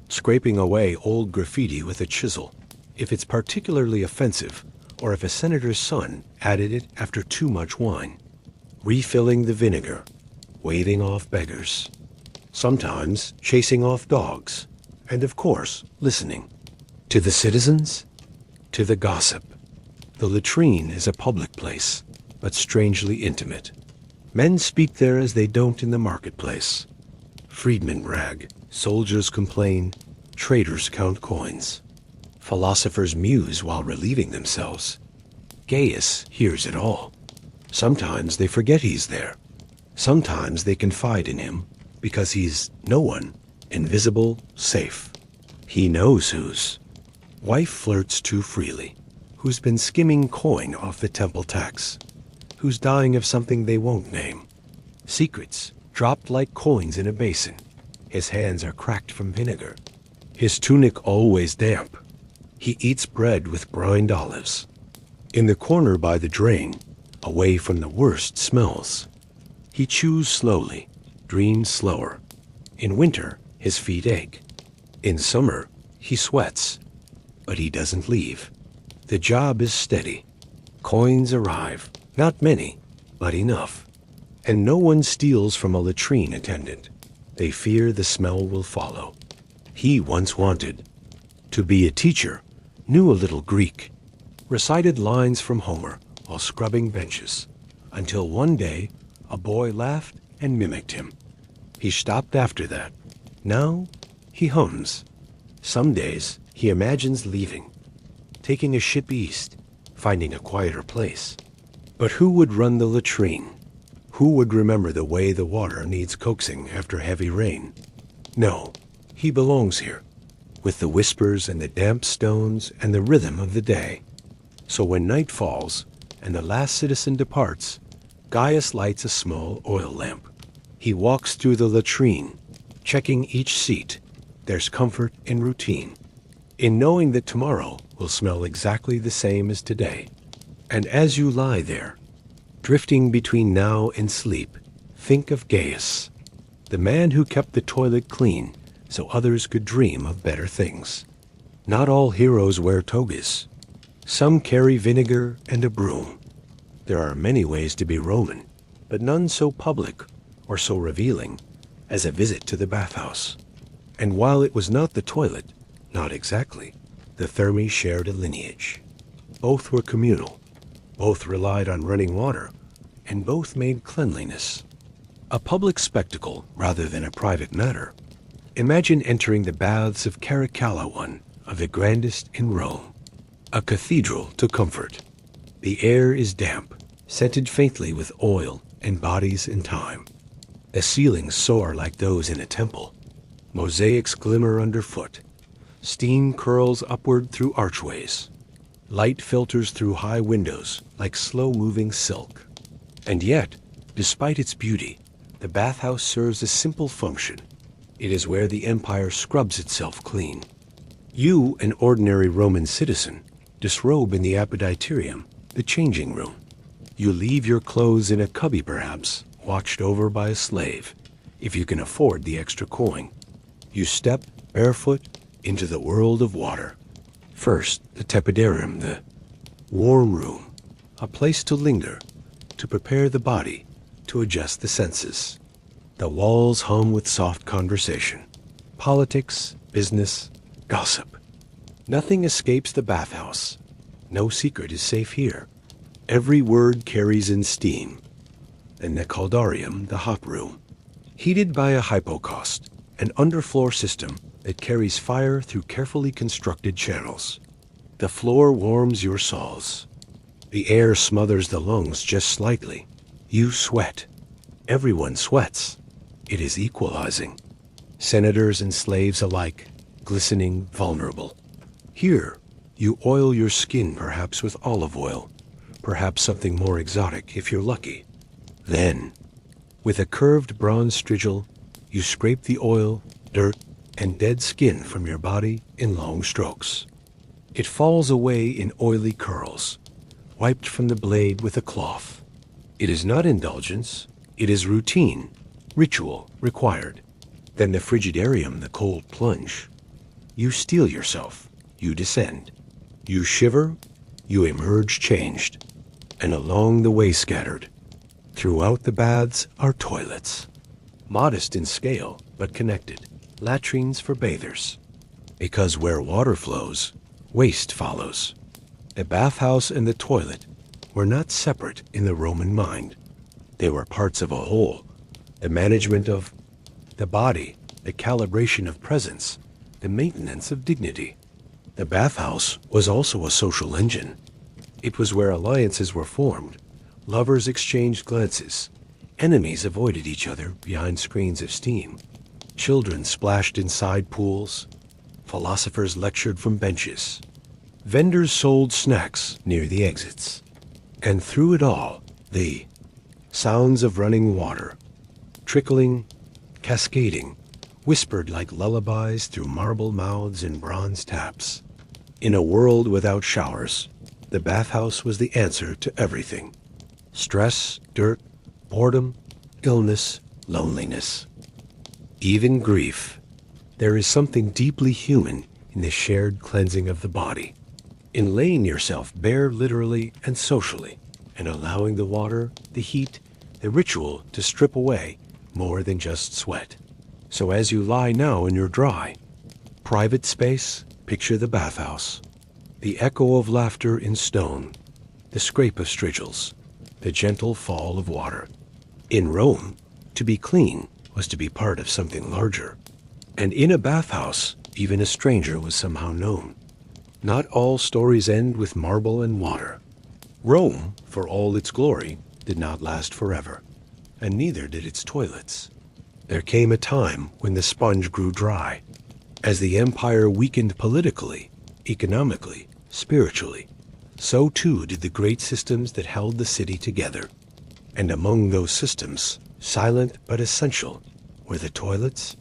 scraping away old graffiti with a chisel, if it's particularly offensive, or if a senator's son added it after too much wine, refilling the vinegar, waving off beggars, sometimes chasing off dogs, and of course, listening. To the citizens, to the gossip. The latrine is a public place, but strangely intimate. Men speak there as they don't in the marketplace. Freedmen brag, soldiers complain, traders count coins. Philosophers muse while relieving themselves. Gaius hears it all. Sometimes they forget he's there. Sometimes they confide in him because he's no one, invisible, safe. He knows whose wife flirts too freely, who's been skimming coin off the temple tax, who's dying of something they won't name. Secrets dropped like coins in a basin. His hands are cracked from vinegar. His tunic always damp. He eats bread with brined olives. In the corner by the drain, away from the worst smells, he chews slowly, dreams slower. In winter, his feet ache. In summer, he sweats. But he doesn't leave. The job is steady. Coins arrive. Not many, but enough. And no one steals from a latrine attendant. They fear the smell will follow. He once wanted to be a teacher, knew a little Greek, recited lines from Homer while scrubbing benches, until one day a boy laughed and mimicked him. He stopped after that. Now he hums. Some days he imagines leaving, taking a ship east, finding a quieter place. But who would run the latrine? Who would remember the way the water needs coaxing after heavy rain? No, he belongs here, with the whispers and the damp stones and the rhythm of the day. So when night falls and the last citizen departs, Gaius lights a small oil lamp. He walks through the latrine, checking each seat. There's comfort in routine, in knowing that tomorrow will smell exactly the same as today. And as you lie there, drifting between now and sleep, think of Gaius, the man who kept the toilet clean so others could dream of better things. Not all heroes wear togas. Some carry vinegar and a broom. There are many ways to be Roman, but none so public or so revealing as a visit to the bathhouse. And while it was not the toilet, not exactly, the Thermi shared a lineage. Both were communal. Both relied on running water, and both made cleanliness a public spectacle rather than a private matter. Imagine entering the baths of Caracalla, one of the grandest in Rome, a cathedral to comfort. The air is damp, scented faintly with oil and bodies in time. The ceilings soar like those in a temple. Mosaics glimmer underfoot. Steam curls upward through archways. Light filters through high windows like slow-moving silk. And yet, despite its beauty, the bathhouse serves a simple function. It is where the empire scrubs itself clean. You, an ordinary Roman citizen, disrobe in the apoditerium, the changing room. You leave your clothes in a cubby perhaps, watched over by a slave, if you can afford the extra coin. You step, barefoot, into the world of water. First, the tepidarium, the warm room, a place to linger, to prepare the body, to adjust the senses. The walls hum with soft conversation. Politics, business, gossip. Nothing escapes the bathhouse. No secret is safe here. Every word carries in steam. Then the caldarium, the hot room, heated by a hypocaust, an underfloor system that carries fire through carefully constructed channels. The floor warms your soles. The air smothers the lungs just slightly. You sweat. Everyone sweats. It is equalizing. Senators and slaves alike, glistening, vulnerable. Here, you oil your skin perhaps with olive oil, perhaps something more exotic if you're lucky. Then, with a curved bronze strigil, you scrape the oil, dirt, and dead skin from your body in long strokes. It falls away in oily curls, wiped from the blade with a cloth. It is not indulgence, it is routine, ritual required. Then the frigidarium, the cold plunge. You steel yourself, you descend. You shiver, you emerge changed, and along the way scattered. Throughout the baths are toilets, modest in scale but connected, latrines for bathers. Because where water flows, waste follows. The bathhouse and the toilet were not separate in the Roman mind. They were parts of a whole. The management of the body, the calibration of presence, the maintenance of dignity. The bathhouse was also a social engine. It was where alliances were formed, lovers exchanged glances, enemies avoided each other behind screens of steam, children splashed in side pools, philosophers lectured from benches, vendors sold snacks near the exits. And through it all, the sounds of running water, trickling, cascading, whispered like lullabies through marble mouths and bronze taps. In a world without showers, the bathhouse was the answer to everything. Stress, dirt, boredom, illness, loneliness. Even grief. There is something deeply human in the shared cleansing of the body, in laying yourself bare literally and socially, and allowing the water, the heat, the ritual to strip away more than just sweat. So as you lie now in your dry, private space, picture the bathhouse, the echo of laughter in stone, the scrape of strigils, the gentle fall of water. In Rome, to be clean was to be part of something larger. And in a bathhouse, even a stranger was somehow known. Not all stories end with marble and water. Rome, for all its glory, did not last forever, and neither did its toilets. There came a time when the sponge grew dry. As the empire weakened politically, economically, spiritually, so too did the great systems that held the city together. And among those systems, silent but essential, were the toilets.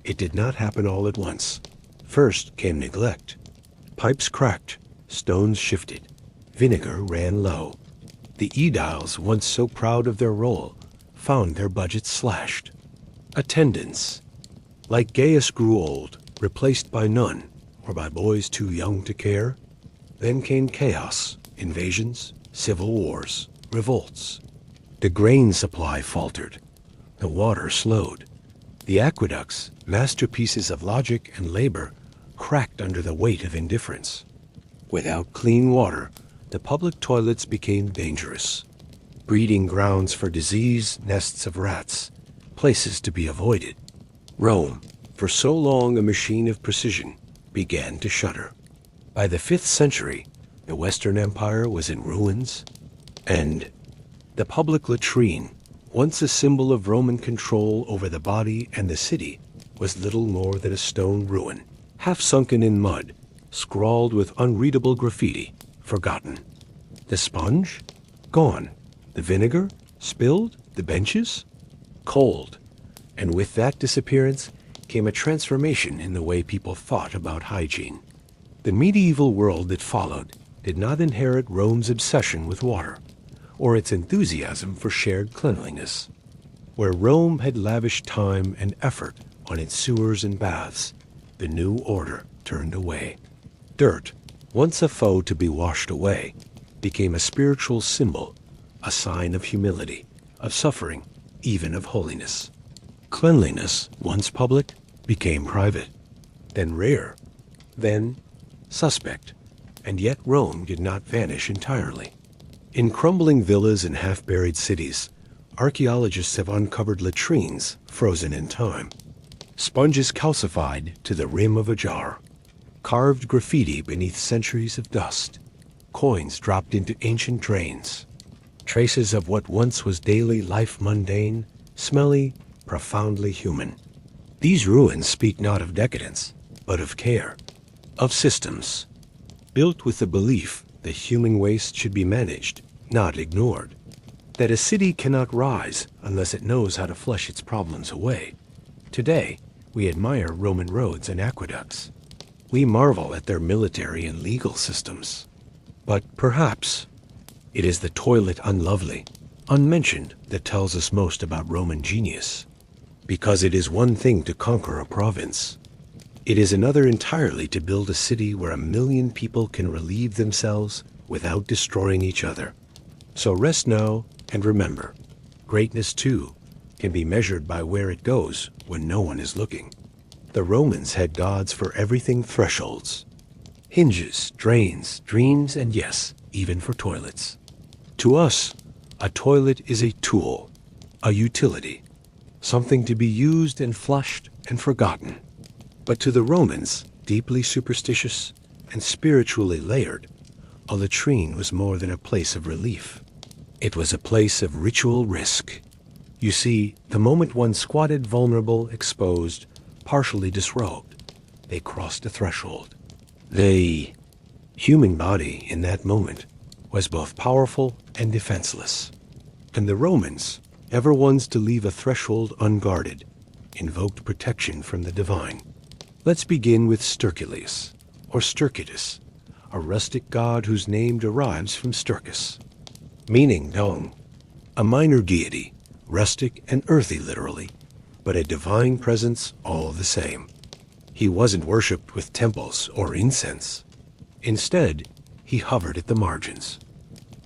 It did not happen all at once. First came neglect. Pipes cracked, stones shifted, vinegar ran low. The aediles, once so proud of their role, found their budgets slashed. Attendants, like Gaius, grew old, replaced by none, or by boys too young to care. Then came chaos, invasions, civil wars, revolts. The grain supply faltered. The water slowed. The aqueducts, masterpieces of logic and labor, cracked under the weight of indifference. Without clean water, the public toilets became dangerous. Breeding grounds for disease, nests of rats, places to be avoided. Rome, for so long a machine of precision, began to shudder. By the 5th century, the Western Empire was in ruins, and the public latrine, once a symbol of Roman control over the body and the city, was little more than a stone ruin, half sunken in mud, scrawled with unreadable graffiti, forgotten. The sponge? Gone. The vinegar? Spilled? The benches? Cold. And with that disappearance came a transformation in the way people thought about hygiene. The medieval world that followed did not inherit Rome's obsession with water, or its enthusiasm for shared cleanliness. Where Rome had lavished time and effort on its sewers and baths, the new order turned away. Dirt, once a foe to be washed away, became a spiritual symbol, a sign of humility, of suffering, even of holiness. Cleanliness, once public, became private, then rare, then suspect, and yet Rome did not vanish entirely. In crumbling villas and half-buried cities, archaeologists have uncovered latrines frozen in time, sponges calcified to the rim of a jar, carved graffiti beneath centuries of dust, coins dropped into ancient drains, traces of what once was daily life mundane, smelly, profoundly human. These ruins speak not of decadence, but of care, of systems, built with the belief that human waste should be managed, not ignored, that a city cannot rise unless it knows how to flush its problems away. Today, we admire Roman roads and aqueducts. We marvel at their military and legal systems. But perhaps it is the toilet unlovely, unmentioned, that tells us most about Roman genius. Because it is one thing to conquer a province. It is another entirely to build a city where 1 million people can relieve themselves without destroying each other. So rest now and remember, greatness too can be measured by where it goes when no one is looking. The Romans had gods for everything: thresholds, hinges, drains, dreams, and yes, even for toilets. To us, a toilet is a tool, a utility, something to be used and flushed and forgotten. But to the Romans, deeply superstitious and spiritually layered, a latrine was more than a place of relief. It was a place of ritual risk. You see, the moment one squatted vulnerable, exposed, partially disrobed, they crossed a threshold. The human body in that moment was both powerful and defenseless. And the Romans, ever ones to leave a threshold unguarded, invoked protection from the divine. Let's begin with Sterculius, or Stercutus, a rustic god whose name derives from Stercus, meaning dung, a minor deity, rustic and earthy literally, but a divine presence all the same. He wasn't worshipped with temples or incense. Instead, he hovered at the margins,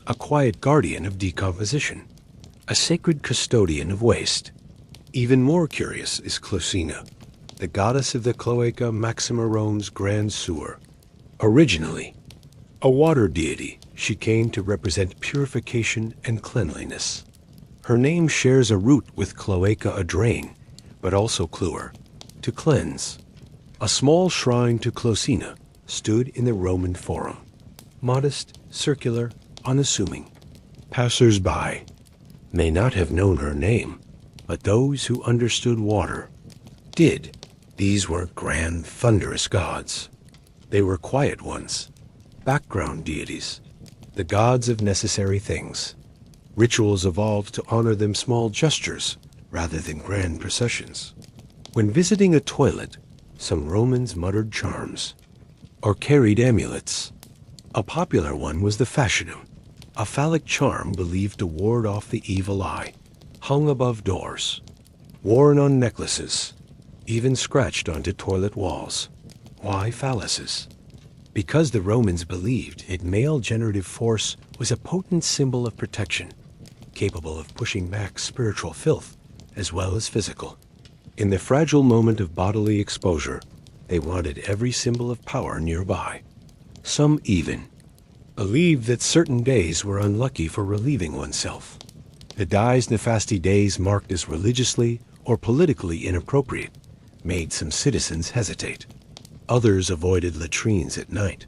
a quiet guardian of decomposition, a sacred custodian of waste. Even more curious is Closina, the goddess of the Cloaca Maxima Rome's grand sewer. Originally a water deity, she came to represent purification and cleanliness. Her name shares a root with cloaca, a drain, but also cluer, to cleanse. A small shrine to Closina stood in the Roman Forum, modest, circular, unassuming. Passers-by may not have known her name, but those who understood water did. These were grand, thunderous gods. They were quiet ones, background deities, the gods of necessary things. Rituals evolved to honor them: small gestures rather than grand processions. When visiting a toilet, some Romans muttered charms or carried amulets. A popular one was the fascinum, a phallic charm believed to ward off the evil eye, hung above doors, worn on necklaces, even scratched onto toilet walls. Why phalluses? Because the Romans believed its male generative force was a potent symbol of protection, capable of pushing back spiritual filth as well as physical. In the fragile moment of bodily exposure, they wanted every symbol of power nearby. Some even believed that certain days were unlucky for relieving oneself. The dies nefasti days marked as religiously or politically inappropriate made some citizens hesitate. Others avoided latrines at night,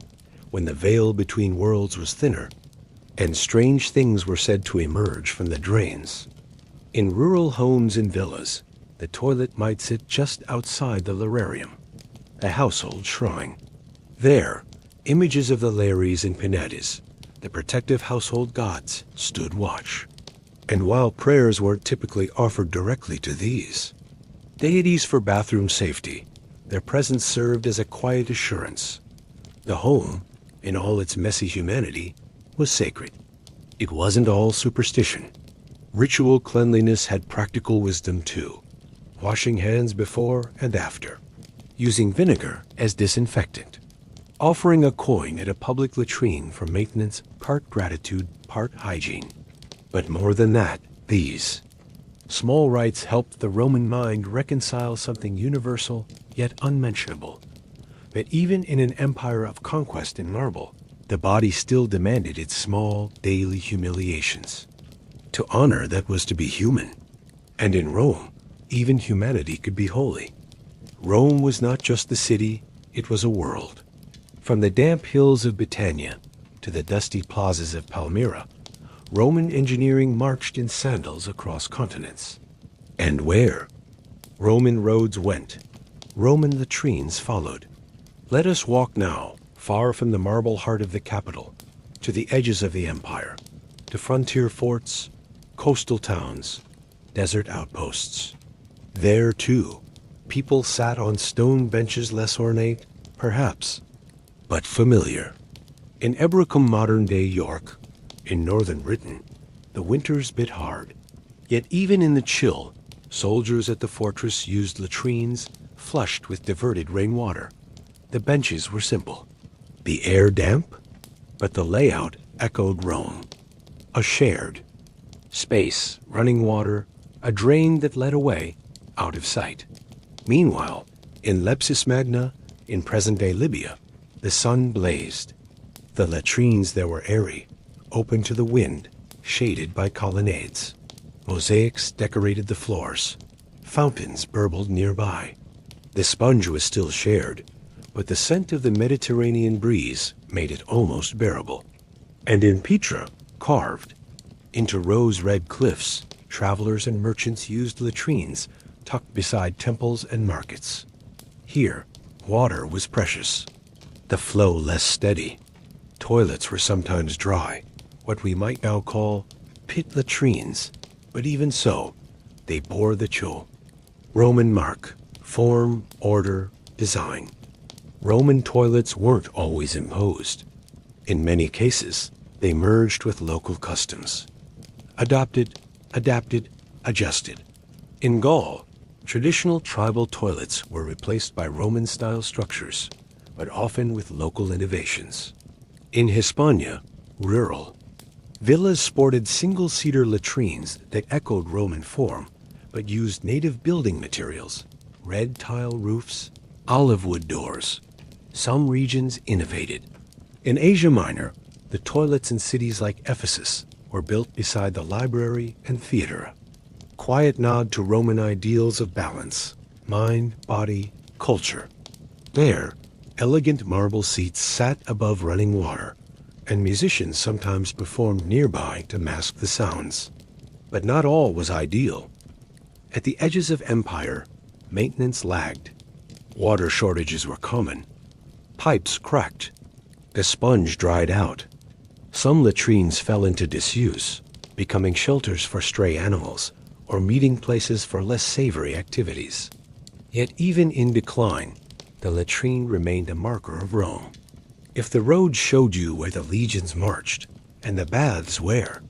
when the veil between worlds was thinner, and strange things were said to emerge from the drains. In rural homes and villas, the toilet might sit just outside the lararium, a household shrine. There, images of the Lares and Penates, the protective household gods, stood watch. And while prayers weren't typically offered directly to these deities for bathroom safety, their presence served as a quiet assurance. The home, in all its messy humanity, was sacred. It wasn't all superstition. Ritual cleanliness had practical wisdom too, washing hands before and after, using vinegar as disinfectant, offering a coin at a public latrine for maintenance, part gratitude, part hygiene. But more than that, these small rites helped the Roman mind reconcile something universal yet unmentionable. That even in an empire of conquest in marble, the body still demanded its small daily humiliations. To honor that was to be human. And in Rome, even humanity could be holy. Rome was not just the city, it was a world. From the damp hills of Britannia to the dusty plazas of Palmyra, Roman engineering marched in sandals across continents. And where Roman roads went, Roman latrines followed. Let us walk now, far from the marble heart of the capital, to the edges of the empire, to frontier forts, coastal towns, desert outposts. There, too, people sat on stone benches less ornate, perhaps, but familiar. In Ebracum, modern-day York, in northern Britain, the winters bit hard. Yet even in the chill, soldiers at the fortress used latrines flushed with diverted rainwater. The benches were simple, the air damp, but the layout echoed Rome. A shared space, running water, a drain that led away, out of sight. Meanwhile, in Lepsis Magna, in present-day Libya, the sun blazed. The latrines there were airy, open to the wind, shaded by colonnades. Mosaics decorated the floors. Fountains burbled nearby. The sponge was still shared, but the scent of the Mediterranean breeze made it almost bearable. And in Petra, carved into rose-red cliffs, travelers and merchants used latrines tucked beside temples and markets. Here, water was precious, the flow less steady. Toilets were sometimes dry, what we might now call pit latrines, but even so, they bore the chill. Roman mark, form, order, design. Roman toilets weren't always imposed. In many cases, they merged with local customs. Adopted, adapted, adjusted. In Gaul, traditional tribal toilets were replaced by Roman-style structures, but often with local innovations. In Hispania, rural, villas sported single-seater latrines that echoed Roman form, but used native building materials, red tile roofs, olive wood doors. Some regions innovated. In Asia Minor, the toilets in cities like Ephesus were built beside the library and theater. Quiet nod to Roman ideals of balance, mind, body, culture. There, elegant marble seats sat above running water, and musicians sometimes performed nearby to mask the sounds. But not all was ideal. At the edges of empire, maintenance lagged. Water shortages were common. Pipes cracked. The sponge dried out. Some latrines fell into disuse, becoming shelters for stray animals or meeting places for less savory activities. Yet even in decline, the latrine remained a marker of Rome. If the road showed you where the legions marched, and the baths where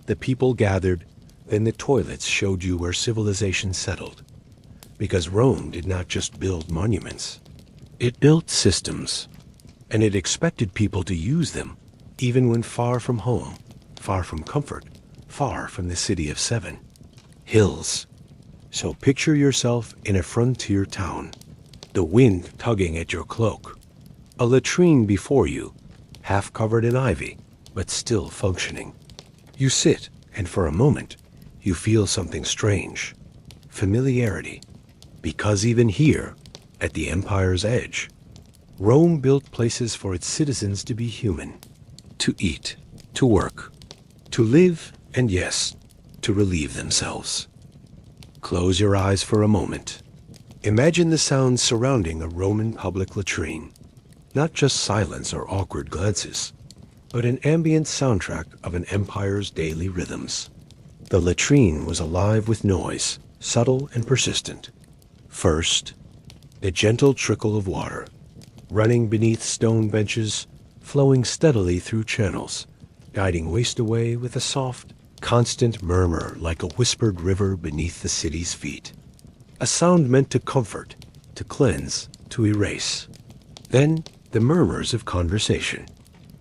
the people gathered, then the toilets showed you where civilization settled. Because Rome did not just build monuments. It built systems, and it expected people to use them, even when far from home, far from comfort, far from the city of seven hills. So picture yourself in a frontier town, the wind tugging at your cloak, a latrine before you, half covered in ivy, but still functioning. You sit, and for a moment, you feel something strange, familiarity, because even here, at the empire's edge, Rome built places for its citizens to be human, to eat, to work, to live, and yes, to relieve themselves. Close your eyes for a moment. Imagine the sounds surrounding a Roman public latrine. Not just silence or awkward glances, but an ambient soundtrack of an empire's daily rhythms. The latrine was alive with noise, subtle and persistent. First, the gentle trickle of water, running beneath stone benches, flowing steadily through channels, guiding waste away with a soft, constant murmur like a whispered river beneath the city's feet. A sound meant to comfort, to cleanse, to erase. Then, the murmurs of conversation.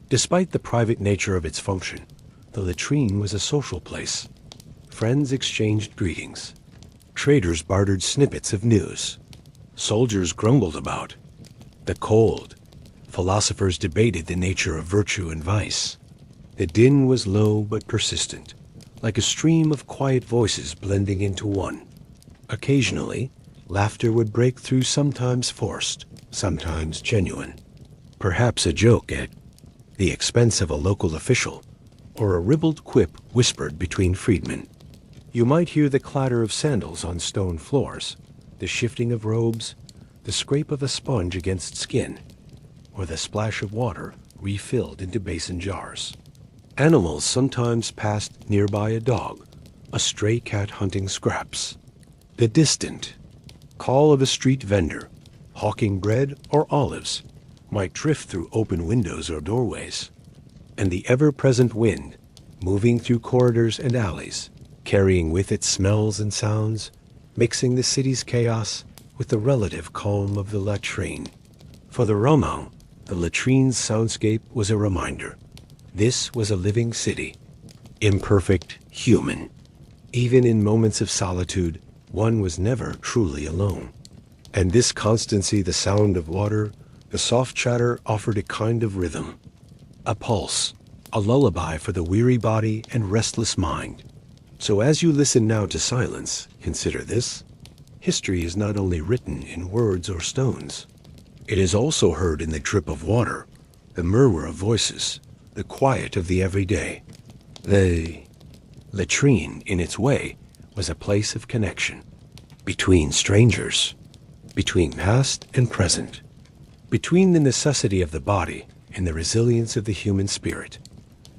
Despite the private nature of its function, the latrine was a social place. Friends exchanged greetings. Traders bartered snippets of news. Soldiers grumbled about the cold. Philosophers debated the nature of virtue and vice. The din was low but persistent, like a stream of quiet voices blending into one. Occasionally, laughter would break through, sometimes forced, sometimes genuine. Perhaps a joke at the expense of a local official, or a ribald quip whispered between freedmen. You might hear the clatter of sandals on stone floors, the shifting of robes, the scrape of a sponge against skin, or the splash of water refilled into basin jars. Animals sometimes passed nearby: a dog, a stray cat hunting scraps. The distant call of a street vendor, hawking bread or olives, might drift through open windows or doorways. And the ever-present wind, moving through corridors and alleys, carrying with it smells and sounds, mixing the city's chaos with the relative calm of the latrine. For the Roman, the latrine's soundscape was a reminder. This was a living city, imperfect, human. Even in moments of solitude, one was never truly alone. And this constancy, the sound of water, the soft chatter, offered a kind of rhythm, a pulse, a lullaby for the weary body and restless mind. So as you listen now to silence, consider this. History is not only written in words or stones. It is also heard in the drip of water, the murmur of voices, the quiet of the everyday. The latrine, in its way, was a place of connection. Between strangers, between past and present, between the necessity of the body and the resilience of the human spirit.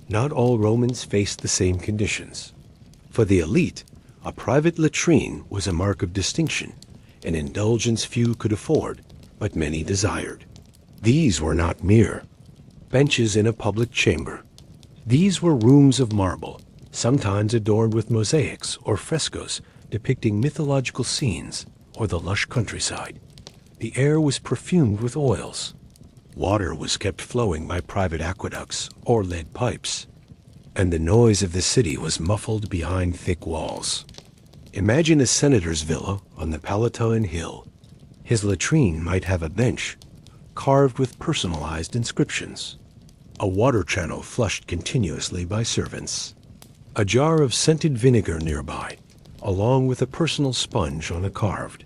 Not all Romans faced the same conditions. For the elite, a private latrine was a mark of distinction, an indulgence few could afford, but many desired. These were not mere benches in a public chamber. These were rooms of marble, sometimes adorned with mosaics or frescoes depicting mythological scenes or the lush countryside. The air was perfumed with oils. Water was kept flowing by private aqueducts or lead pipes, and the noise of the city was muffled behind thick walls. Imagine a senator's villa on the Palatine Hill. His latrine might have a bench carved with personalized inscriptions, a water channel flushed continuously by servants, a jar of scented vinegar nearby, along with a personal sponge on a carved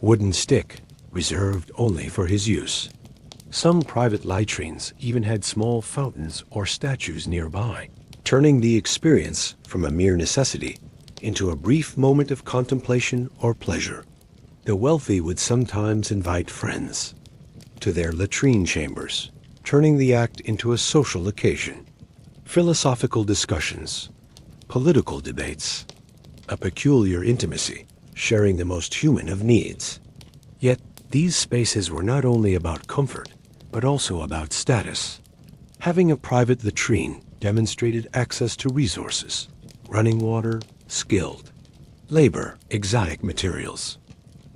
wooden stick reserved only for his use. Some private latrines even had small fountains or statues nearby, turning the experience from a mere necessity into a brief moment of contemplation or pleasure. The wealthy would sometimes invite friends to their latrine chambers, turning the act into a social occasion. Philosophical discussions, political debates, a peculiar intimacy, sharing the most human of needs. Yet these spaces were not only about comfort, but also about status. Having a private latrine demonstrated access to resources, running water, skilled labor, exotic materials.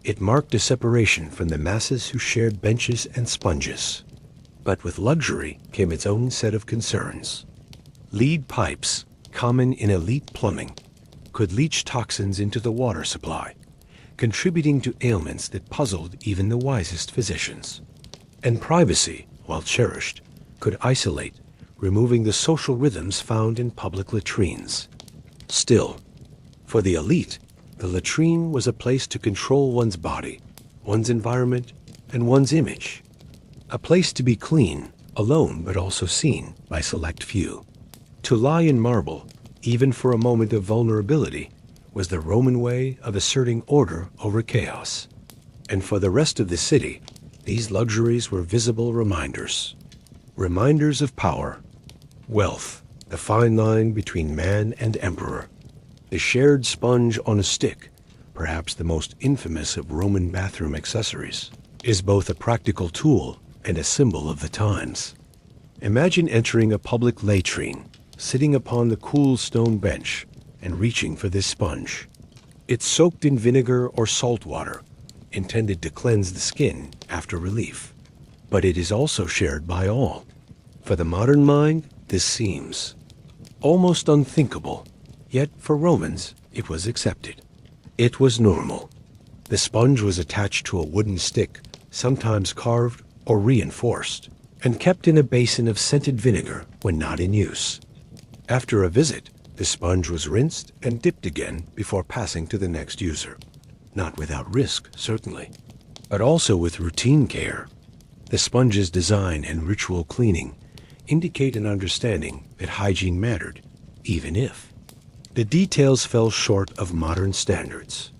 It marked a separation from the masses who shared benches and sponges. But with luxury came its own set of concerns. Lead pipes, common in elite plumbing, could leach toxins into the water supply, contributing to ailments that puzzled even the wisest physicians. And privacy, while cherished, could isolate, removing the social rhythms found in public latrines. Still, for the elite, the latrine was a place to control one's body, one's environment, and one's image. A place to be clean, alone but also seen by select few. To lie in marble, even for a moment of vulnerability, was the Roman way of asserting order over chaos. And for the rest of the city, these luxuries were visible reminders. Reminders of power, wealth, the fine line between man and emperor. The shared sponge on a stick, perhaps the most infamous of Roman bathroom accessories, is both a practical tool and a symbol of the times. Imagine entering a public latrine, sitting upon the cool stone bench, and reaching for this sponge. It's soaked in vinegar or salt water, intended to cleanse the skin after relief. But it is also shared by all. For the modern mind, this seems almost unthinkable, yet for Romans, it was accepted. It was normal. The sponge was attached to a wooden stick, sometimes carved or reinforced, and kept in a basin of scented vinegar when not in use. After a visit, the sponge was rinsed and dipped again before passing to the next user. Not without risk, certainly, but also with routine care. The sponge's design and ritual cleaning indicate an understanding that hygiene mattered, even if the details fell short of modern standards.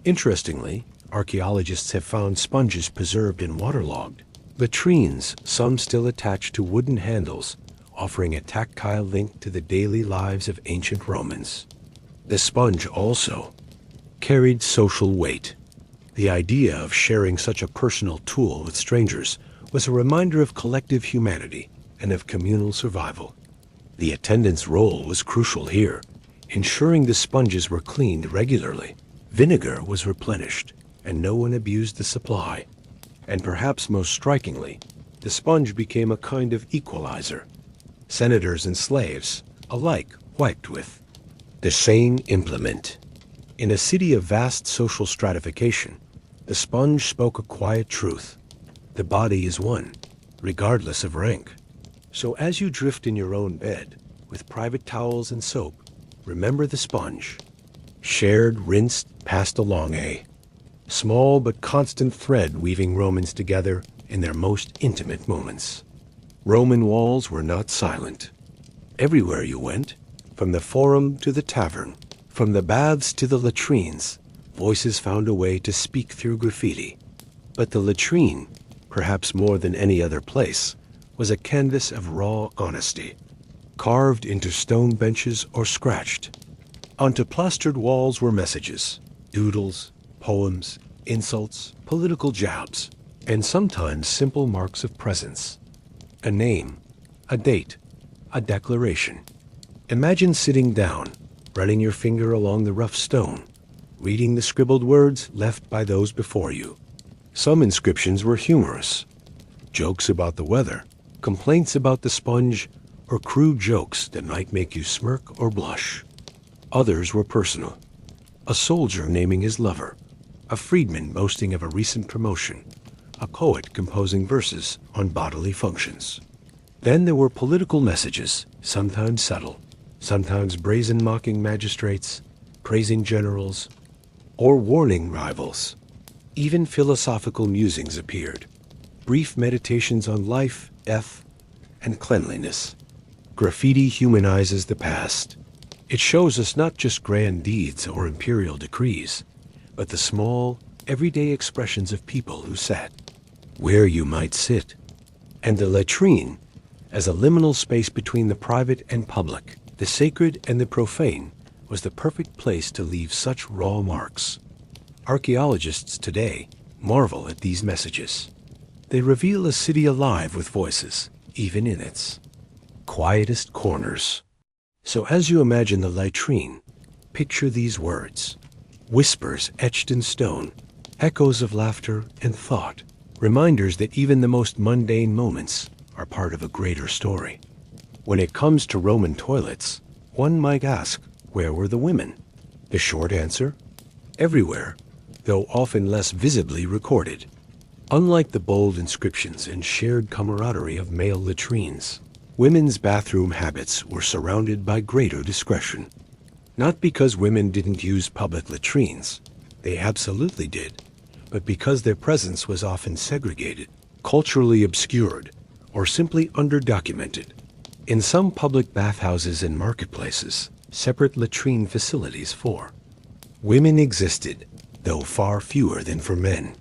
Interestingly, archaeologists have found sponges preserved in waterlogged latrines, some still attached to wooden handles, offering a tactile link to the daily lives of ancient Romans. The sponge also carried social weight. The idea of sharing such a personal tool with strangers was a reminder of collective humanity and of communal survival. The attendant's role was crucial here, ensuring the sponges were cleaned regularly. Vinegar was replenished, and no one abused the supply. And perhaps most strikingly, the sponge became a kind of equalizer. Senators and slaves alike wiped with the same implement. In a city of vast social stratification, the sponge spoke a quiet truth. The body is one, regardless of rank. So as you drift in your own bed, with private towels and soap, remember the sponge. Shared, rinsed, passed along a small but constant thread weaving Romans together in their most intimate moments. Roman walls were not silent. Everywhere you went, from the forum to the tavern, from the baths to the latrines, voices found a way to speak through graffiti. But the latrine, perhaps more than any other place, was a canvas of raw honesty, carved into stone benches or scratched. Onto plastered walls were messages, doodles, poems, insults, political jabs, and sometimes simple marks of presence. A name, a date, a declaration. Imagine sitting down, running your finger along the rough stone, reading the scribbled words left by those before you. Some inscriptions were humorous, jokes about the weather, complaints about the sponge, or crude jokes that might make you smirk or blush. Others were personal. A soldier naming his lover, a freedman boasting of a recent promotion, a poet composing verses on bodily functions. Then there were political messages, sometimes subtle, sometimes brazen, mocking magistrates, praising generals, or warning rivals. Even philosophical musings appeared, brief meditations on life, death, and cleanliness. Graffiti humanizes the past. It shows us not just grand deeds or imperial decrees, but the small, everyday expressions of people who sat where you might sit. And the latrine, as a liminal space between the private and public, the sacred and the profane, was the perfect place to leave such raw marks. Archaeologists today marvel at these messages. They reveal a city alive with voices, even in its quietest corners. So as you imagine the latrine, picture these words, whispers etched in stone, echoes of laughter and thought, reminders that even the most mundane moments are part of a greater story. When it comes to Roman toilets, one might ask, where were the women? The short answer, everywhere, though often less visibly recorded. Unlike the bold inscriptions and shared camaraderie of male latrines, women's bathroom habits were surrounded by greater discretion. Not because women didn't use public latrines, they absolutely did, but because their presence was often segregated, culturally obscured, or simply underdocumented. In some public bathhouses and marketplaces, separate latrine facilities for. Women existed, though far fewer than for men.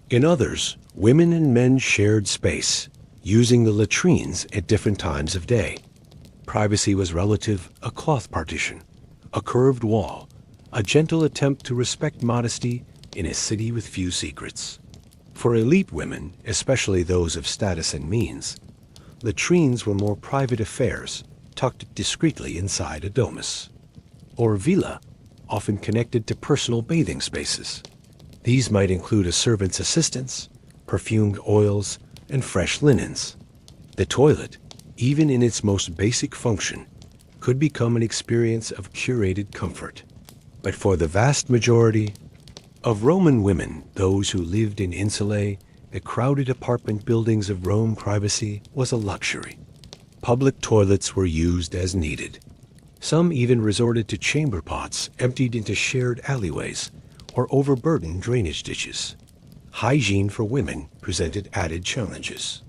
In others, women and men shared space, using the latrines at different times of day. Privacy was relative, a cloth partition, a curved wall, a gentle attempt to respect modesty in a city with few secrets. For elite women, especially those of status and means, latrines were more private affairs, tucked discreetly inside a domus. Or villa, often connected to personal bathing spaces. These might include a servant's assistance, perfumed oils, and fresh linens. The toilet, even in its most basic function, could become an experience of curated comfort. But for the vast majority of Roman women, those who lived in insulae, the crowded apartment buildings of Rome, privacy was a luxury. Public toilets were used as needed. Some even resorted to chamber pots emptied into shared alleyways or overburdened drainage ditches. Hygiene for women presented added challenges.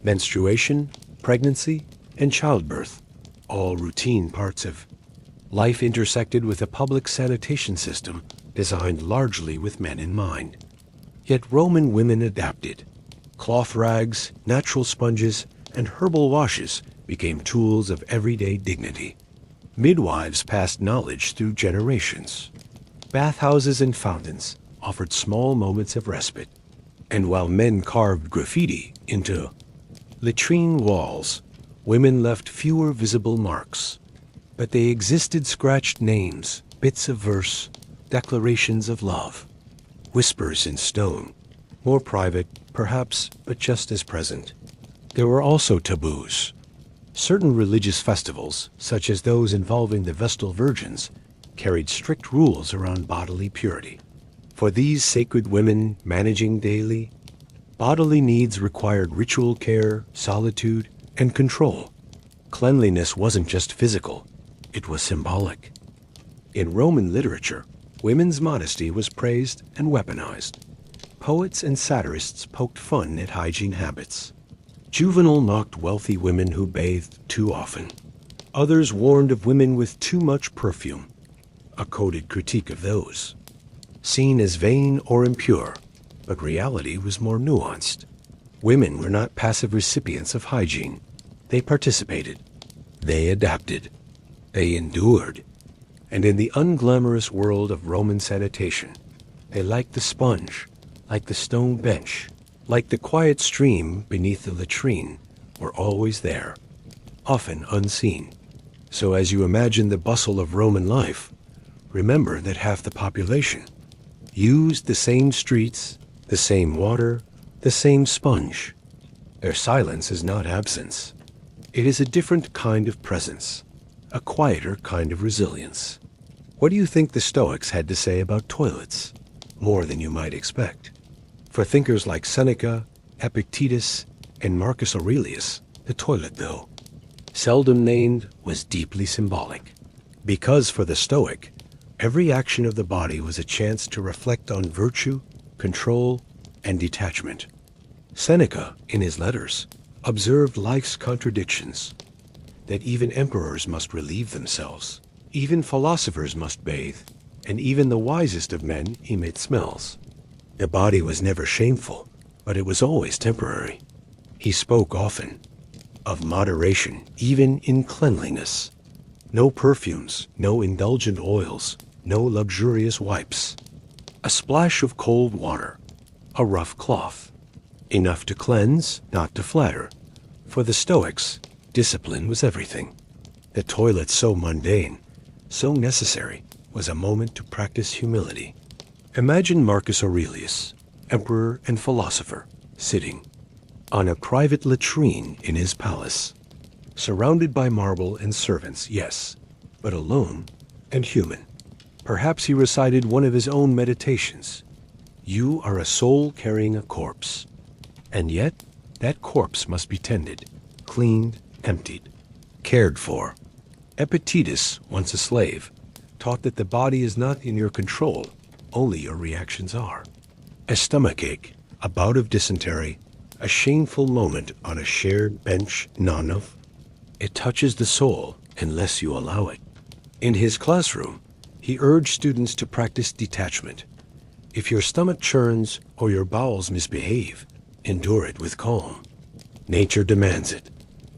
Menstruation, pregnancy, and childbirth, all routine parts of life, intersected with a public sanitation system designed largely with men in mind. Yet Roman women adapted. Cloth rags, natural sponges, and herbal washes became tools of everyday dignity. Midwives passed knowledge through generations. Bathhouses and fountains offered small moments of respite. And while men carved graffiti into latrine walls, women left fewer visible marks. But they existed, scratched names, bits of verse, declarations of love, whispers in stone, more private, perhaps, but just as present. There were also taboos. Certain religious festivals, such as those involving the Vestal Virgins, carried strict rules around bodily purity. For these sacred women managing daily, bodily needs required ritual care, solitude, and control. Cleanliness wasn't just physical, it was symbolic. In Roman literature, women's modesty was praised and weaponized. Poets and satirists poked fun at hygiene habits. Juvenal mocked wealthy women who bathed too often. Others warned of women with too much perfume, a coded critique of those seen as vain or impure, but reality was more nuanced. Women were not passive recipients of hygiene. They participated. They adapted. They endured. And in the unglamorous world of Roman sanitation, they, like the sponge, like the stone bench, like the quiet stream beneath the latrine, were always there, often unseen. So as you imagine the bustle of Roman life, remember that half the population used the same streets, the same water, the same sponge. Their silence is not absence. It is a different kind of presence, a quieter kind of resilience. What do you think the Stoics had to say about toilets? More than you might expect. For thinkers like Seneca, Epictetus, and Marcus Aurelius, the toilet, though seldom named, was deeply symbolic. Because for the Stoic, every action of the body was a chance to reflect on virtue, control, and detachment. Seneca, in his letters, observed life's contradictions, that even emperors must relieve themselves, even philosophers must bathe, and even the wisest of men emit smells. The body was never shameful, but it was always temporary. He spoke often of moderation, even in cleanliness. No perfumes, no indulgent oils, no luxurious wipes. A splash of cold water, a rough cloth. Enough to cleanse, not to flatter. For the Stoics, discipline was everything. The toilet, so mundane, so necessary, was a moment to practice humility. Imagine Marcus Aurelius, emperor and philosopher, sitting on a private latrine in his palace, surrounded by marble and servants, yes, but alone and human. Perhaps he recited one of his own meditations. You are a soul carrying a corpse, and yet that corpse must be tended, cleaned, emptied, cared for. Epictetus, once a slave, taught that the body is not in your control, only your reactions are. A stomachache, a bout of dysentery, a shameful moment on a shared bench, not enough. It touches the soul unless you allow it. In his classroom, he urged students to practice detachment. If your stomach churns or your bowels misbehave, endure it with calm. Nature demands it.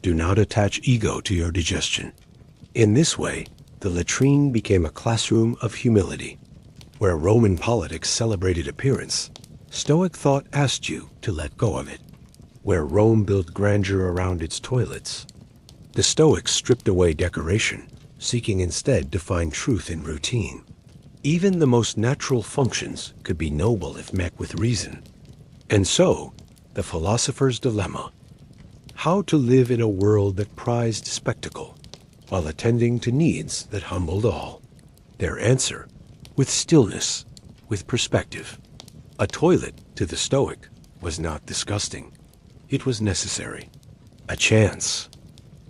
Do not attach ego to your digestion. In this way, the latrine became a classroom of humility. Where Roman politics celebrated appearance, Stoic thought asked you to let go of it. Where Rome built grandeur around its toilets, the Stoics stripped away decoration, seeking instead to find truth in routine. Even the most natural functions could be noble if met with reason. And so, the philosopher's dilemma: how to live in a world that prized spectacle, while attending to needs that humbled all. Their answer: with stillness, with perspective. A toilet, to the Stoic, was not disgusting. It was necessary. A chance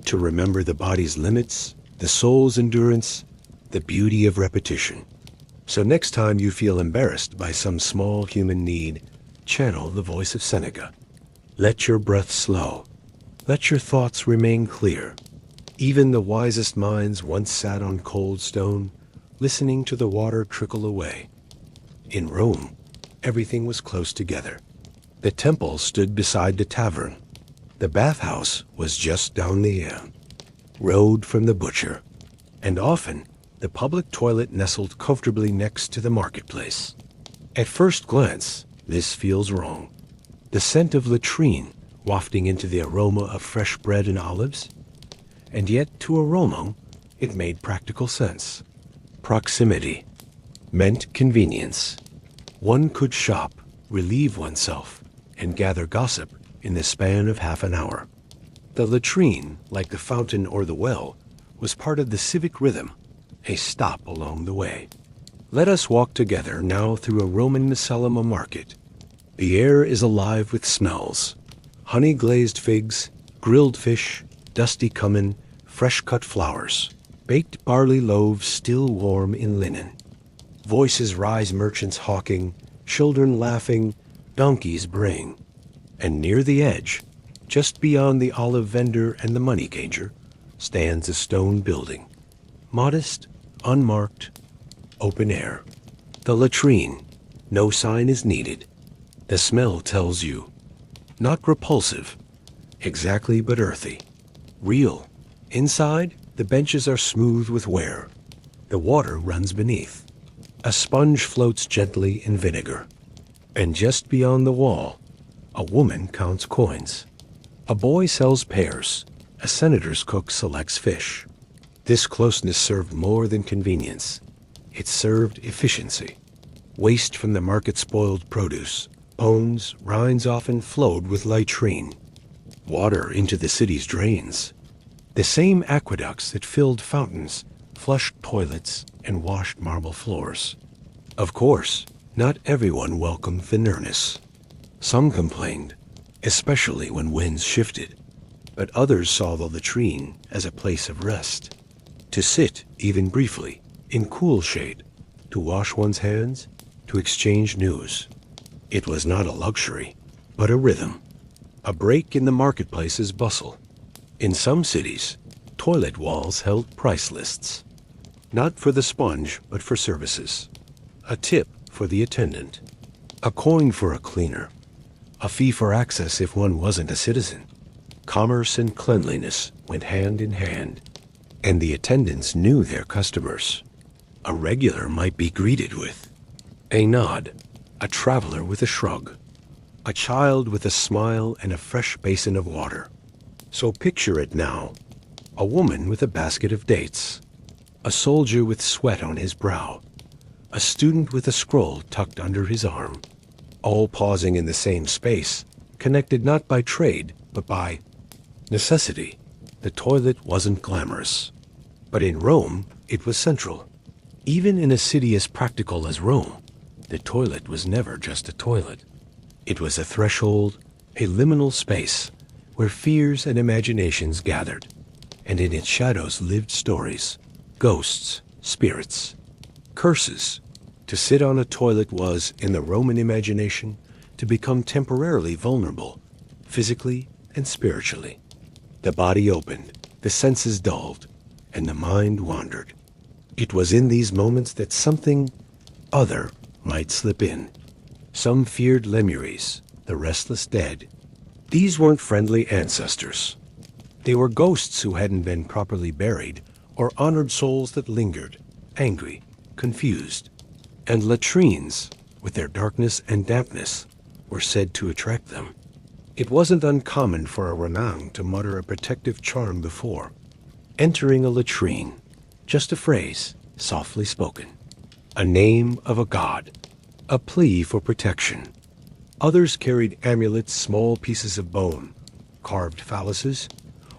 to remember the body's limits, the soul's endurance, the beauty of repetition. So next time you feel embarrassed by some small human need, channel the voice of Seneca. Let your breath slow. Let your thoughts remain clear. Even the wisest minds once sat on cold stone, listening to the water trickle away. In Rome, everything was close together. The temple stood beside the tavern. The bathhouse was just down the road from the butcher. And often, the public toilet nestled comfortably next to the marketplace. At first glance, this feels wrong. The scent of latrine wafting into the aroma of fresh bread and olives. And yet, to a Roman, it made practical sense. Proximity meant convenience. One could shop, relieve oneself, and gather gossip in the span of half an hour. The latrine, like the fountain or the well, was part of the civic rhythm, a stop along the way. Let us walk together now through a Roman Miscellima market. The air is alive with smells: honey-glazed figs, grilled fish, dusty cumin, fresh-cut flowers, baked barley loaves still warm in linen. Voices rise, merchants hawking, children laughing, donkeys braying. And near the edge, just beyond the olive vendor and the money changer, stands a stone building. Modest, unmarked, open air. The latrine. No sign is needed. The smell tells you. Not repulsive, exactly, but earthy. Real. Inside, the benches are smooth with wear. The water runs beneath. A sponge floats gently in vinegar. And just beyond the wall, a woman counts coins. A boy sells pears. A senator's cook selects fish. This closeness served more than convenience. It served efficiency. Waste from the market spoiled produce. Bones, rinds often flowed with latrine. Water into the city's drains. The same aqueducts that filled fountains, flushed toilets, and washed marble floors. Of course, not everyone welcomed the nearness. Some complained, especially when winds shifted, but others saw the latrine as a place of rest. To sit, even briefly, in cool shade, to wash one's hands, to exchange news. It was not a luxury, but a rhythm, a break in the marketplace's bustle. In some cities, toilet walls held price lists, not for the sponge, but for services. A tip for the attendant, a coin for a cleaner, a fee for access if one wasn't a citizen. Commerce and cleanliness went hand in hand, and the attendants knew their customers. A regular might be greeted with a nod, a traveler with a shrug, a child with a smile and a fresh basin of water. So picture it now: a woman with a basket of dates, a soldier with sweat on his brow, a student with a scroll tucked under his arm, all pausing in the same space, connected not by trade, but by necessity. The toilet wasn't glamorous, but in Rome, it was central. Even in a city as practical as Rome, the toilet was never just a toilet. It was a threshold, a liminal space, where fears and imaginations gathered, and in its shadows lived stories, ghosts, spirits, curses. To sit on a toilet was, in the Roman imagination, to become temporarily vulnerable, physically and spiritually. The body opened, the senses dulled, and the mind wandered. It was in these moments that something other might slip in. Some feared Lemuries, the restless dead. These weren't friendly ancestors. They were ghosts who hadn't been properly buried, or honored souls that lingered, angry, confused. And latrines, with their darkness and dampness, were said to attract them. It wasn't uncommon for a Renang to mutter a protective charm before entering a latrine, just a phrase, softly spoken, a name of a god, a plea for protection. Others carried amulets, small pieces of bone, carved phalluses,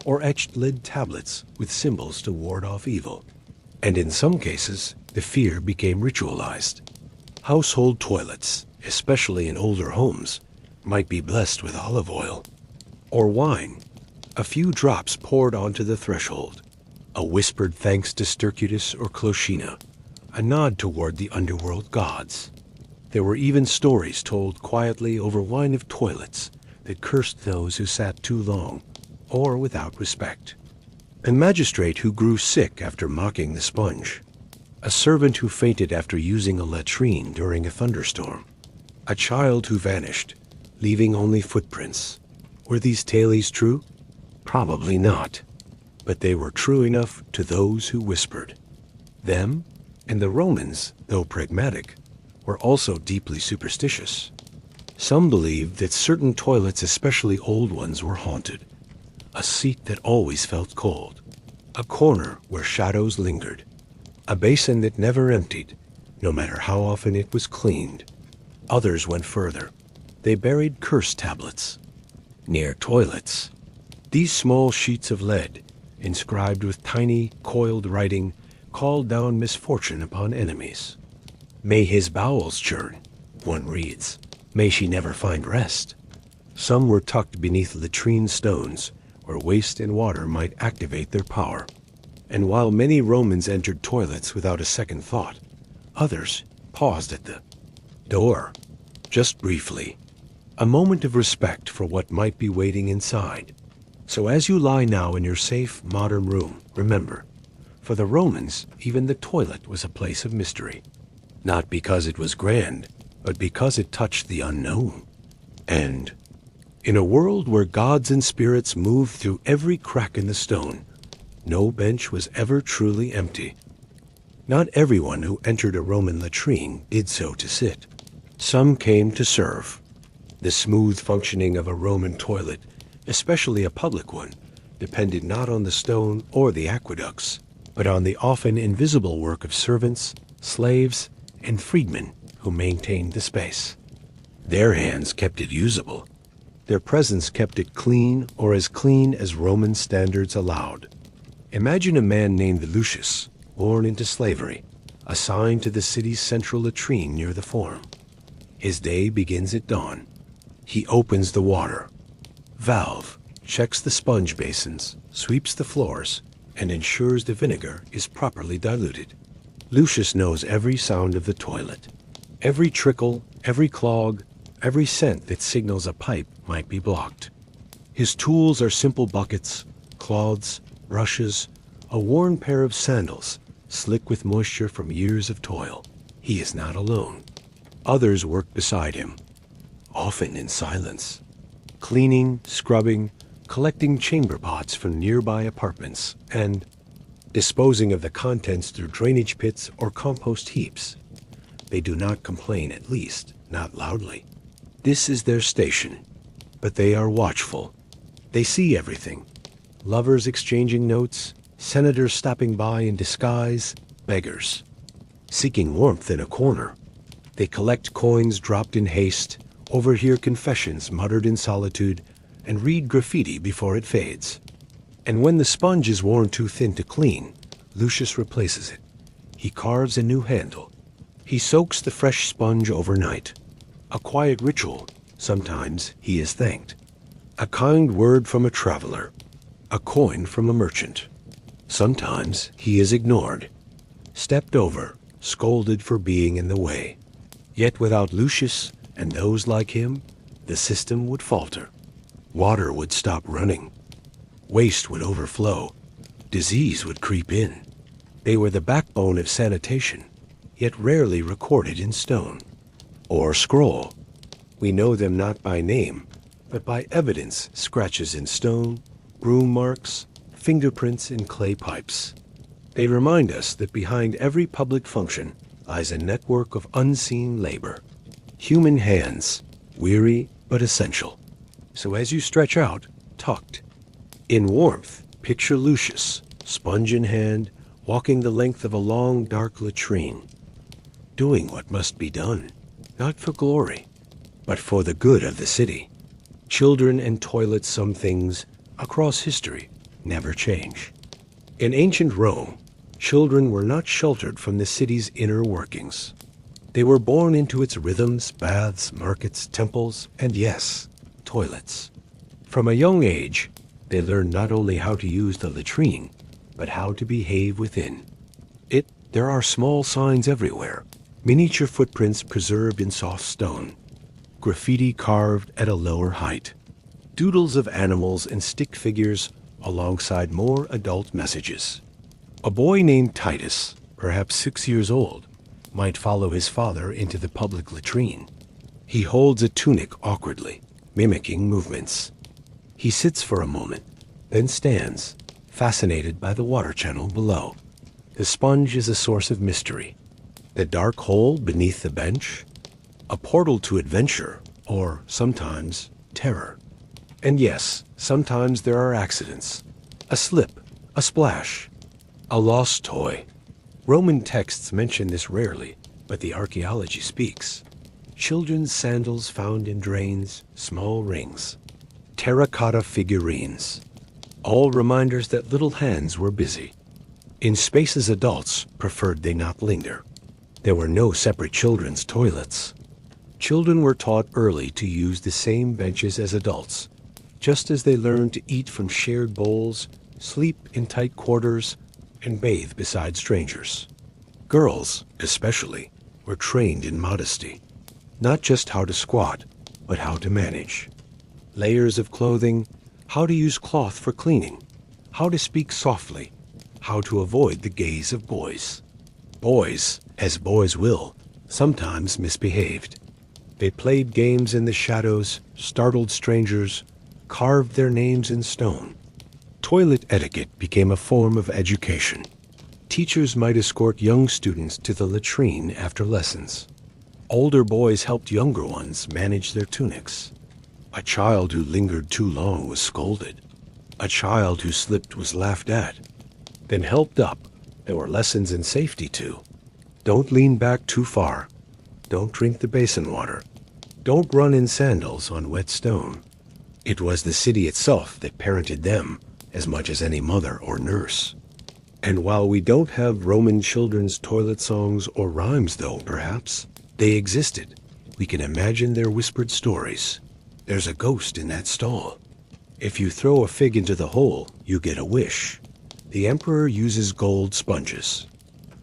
or etched lead tablets with symbols to ward off evil. And in some cases, the fear became ritualized. Household toilets, especially in older homes, might be blessed with olive oil or wine, a few drops poured onto the threshold, a whispered thanks to Stercutus or Closhina, a nod toward the underworld gods. There were even stories told quietly over wine of toilets that cursed those who sat too long or without respect. A magistrate who grew sick after mocking the sponge, a servant who fainted after using a latrine during a thunderstorm, a child who vanished, leaving only footprints. Were these tales true? Probably not, but they were true enough to those who whispered. Them and the Romans, though pragmatic, were also deeply superstitious. Some believed that certain toilets, especially old ones, were haunted, a seat that always felt cold, a corner where shadows lingered, a basin that never emptied, no matter how often it was cleaned. Others went further. They buried curse tablets near toilets. These small sheets of lead, inscribed with tiny, coiled writing, called down misfortune upon enemies. May his bowels churn, one reads. May she never find rest. Some were tucked beneath latrine stones, where waste and water might activate their power. And while many Romans entered toilets without a second thought, others paused at the door, just briefly, a moment of respect for what might be waiting inside. So as you lie now in your safe, modern room, remember, for the Romans, even the toilet was a place of mystery. Not because it was grand, but because it touched the unknown. And in a world where gods and spirits moved through every crack in the stone, no bench was ever truly empty. Not everyone who entered a Roman latrine did so to sit. Some came to serve. The smooth functioning of a Roman toilet, especially a public one, depended not on the stone or the aqueducts, but on the often invisible work of servants, slaves, and freedmen who maintained the space. Their hands kept it usable. Their presence kept it clean, or as clean as Roman standards allowed. Imagine a man named Lucius, born into slavery, assigned to the city's central latrine near the Forum. His day begins at dawn. He opens the water valve, checks the sponge basins, sweeps the floors, and ensures the vinegar is properly diluted. Lucius knows every sound of the toilet, every trickle, every clog, every scent that signals a pipe might be blocked. His tools are simple buckets, cloths, brushes, a worn pair of sandals, slick with moisture from years of toil. He is not alone. Others work beside him, often in silence, cleaning, scrubbing, collecting chamber pots from nearby apartments, and disposing of the contents through drainage pits or compost heaps. They do not complain, at least, not loudly. This is their station, but they are watchful. They see everything. Lovers exchanging notes, senators stopping by in disguise, beggars seeking warmth in a corner. They collect coins dropped in haste, overhear confessions muttered in solitude, and read graffiti before it fades. And when the sponge is worn too thin to clean, Lucius replaces it. He carves a new handle. He soaks the fresh sponge overnight. A quiet ritual. Sometimes he is thanked. A kind word from a traveler. A coin from a merchant. Sometimes he is ignored, stepped over, scolded for being in the way. Yet without Lucius and those like him, the system would falter. Water would stop running. Waste would overflow. Disease would creep in. They were the backbone of sanitation, yet rarely recorded in stone or scroll. We know them not by name, but by evidence: scratches in stone, broom marks, fingerprints in clay pipes. They remind us that behind every public function lies a network of unseen labor. Human hands, weary but essential. So as you stretch out, tucked. In warmth, picture Lucius, sponge in hand, walking the length of a long, dark latrine, doing what must be done, not for glory, but for the good of the city. Children and toilets, some things, across history, never change. In ancient Rome, children were not sheltered from the city's inner workings. They were born into its rhythms, baths, markets, temples, and yes, toilets. From a young age, they learned not only how to use the latrine, but how to behave within. There are small signs everywhere, miniature footprints preserved in soft stone, graffiti carved at a lower height, doodles of animals and stick figures alongside more adult messages. A boy named Titus, perhaps 6 years old, might follow his father into the public latrine. He holds a tunic awkwardly, mimicking movements. He sits for a moment, then stands, fascinated by the water channel below. The sponge is a source of mystery. The dark hole beneath the bench, a portal to adventure, or sometimes terror. And yes, sometimes there are accidents. A slip, a splash, a lost toy. Roman texts mention this rarely, but the archaeology speaks. Children's sandals found in drains, small rings, terracotta figurines, all reminders that little hands were busy. In spaces adults preferred they not linger. There were no separate children's toilets. Children were taught early to use the same benches as adults, just as they learned to eat from shared bowls, sleep in tight quarters, and bathe beside strangers. Girls, especially, were trained in modesty, not just how to squat, but how to manage. Layers of clothing, how to use cloth for cleaning, how to speak softly, how to avoid the gaze of boys. Boys, as boys will, sometimes misbehaved. They played games in the shadows, startled strangers, carved their names in stone. Toilet etiquette became a form of education. Teachers might escort young students to the latrine after lessons. Older boys helped younger ones manage their tunics. A child who lingered too long was scolded. A child who slipped was laughed at. Then helped up, there were lessons in safety too. Don't lean back too far. Don't drink the basin water. Don't run in sandals on wet stone. It was the city itself that parented them as much as any mother or nurse. And while we don't have Roman children's toilet songs or rhymes, though, perhaps, they existed. We can imagine their whispered stories. There's a ghost in that stall. If you throw a fig into the hole, you get a wish. The emperor uses gold sponges.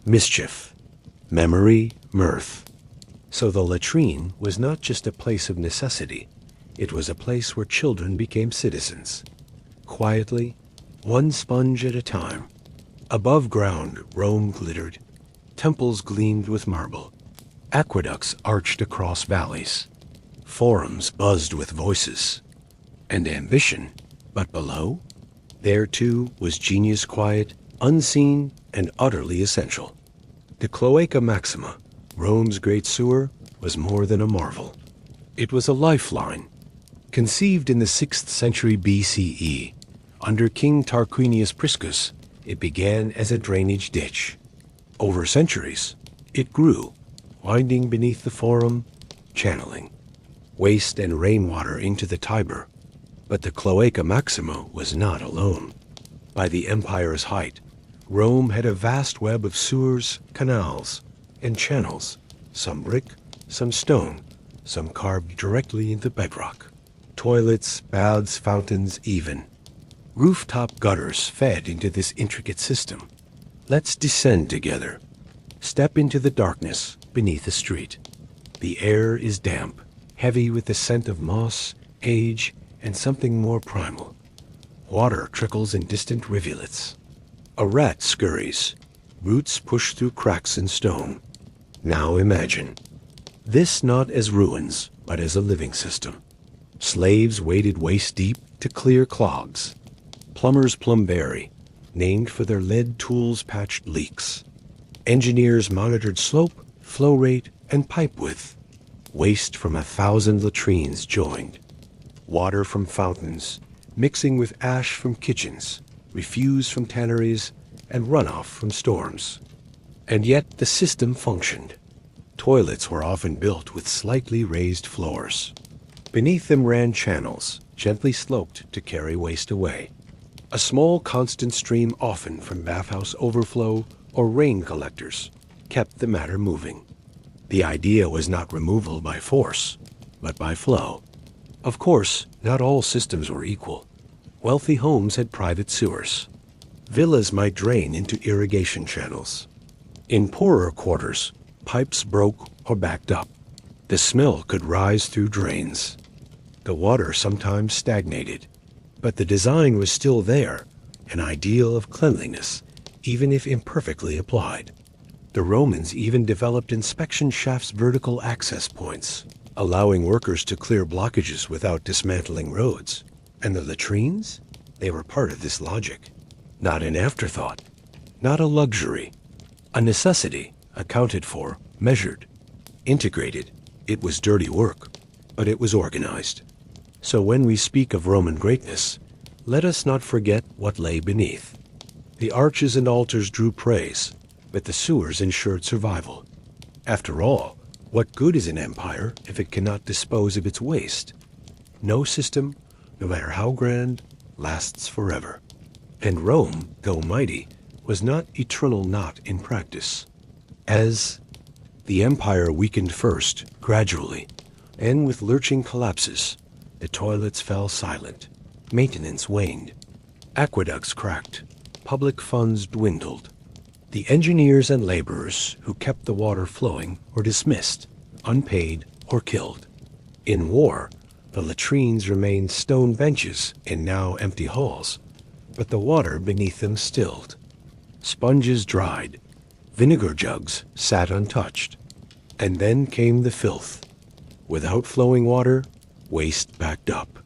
Mischief, memory, mirth. So the latrine was not just a place of necessity. It was a place where children became citizens. Quietly, one sponge at a time. Above ground, Rome glittered. Temples gleamed with marble. Aqueducts arched across valleys. Forums buzzed with voices. And ambition. But below? There, too, was genius quiet, unseen, and utterly essential. The Cloaca Maxima, Rome's great sewer, was more than a marvel. It was a lifeline. Conceived in the 6th century BCE, under King Tarquinius Priscus, it began as a drainage ditch. Over centuries, it grew, winding beneath the Forum, channeling waste and rainwater into the Tiber. But the Cloaca Maxima was not alone. By the empire's height, Rome had a vast web of sewers, canals, and channels, some brick, some stone, some carved directly into bedrock. Toilets, baths, fountains, even. Rooftop gutters fed into this intricate system. Let's descend together. Step into the darkness beneath the street. The air is damp, heavy with the scent of moss, age, and something more primal. Water trickles in distant rivulets. A rat scurries. Roots push through cracks in stone. Now imagine this not as ruins, but as a living system. Slaves waded waist-deep to clear clogs. Plumbers plumberry, named for their lead tools patched leaks. Engineers monitored slope, flow rate, and pipe width. Waste from 1,000 latrines joined. Water from fountains, mixing with ash from kitchens, refuse from tanneries, and runoff from storms. And yet the system functioned. Toilets were often built with slightly raised floors. Beneath them ran channels, gently sloped to carry waste away. A small constant stream, often from bathhouse overflow or rain collectors, kept the matter moving. The idea was not removal by force, but by flow. Of course, not all systems were equal. Wealthy homes had private sewers. Villas might drain into irrigation channels. In poorer quarters, pipes broke or backed up. The smell could rise through drains. The water sometimes stagnated, but the design was still there, an ideal of cleanliness, even if imperfectly applied. The Romans even developed inspection shafts' vertical access points, allowing workers to clear blockages without dismantling roads. And the latrines? They were part of this logic. Not an afterthought, not a luxury, a necessity, accounted for, measured, integrated. It was dirty work, but it was organized. So when we speak of Roman greatness, let us not forget what lay beneath. The arches and altars drew praise, but the sewers ensured survival. After all, what good is an empire if it cannot dispose of its waste? No system, no matter how grand, lasts forever. And Rome, though mighty, was not eternal not in practice. As the empire weakened first, gradually, and with lurching collapses, the toilets fell silent, maintenance waned, aqueducts cracked, public funds dwindled. The engineers and laborers who kept the water flowing were dismissed, unpaid, or killed. In war, the latrines remained stone benches in now empty halls, but the water beneath them stilled. Sponges dried, vinegar jugs sat untouched, and then came the filth. Without flowing water, waste backed up.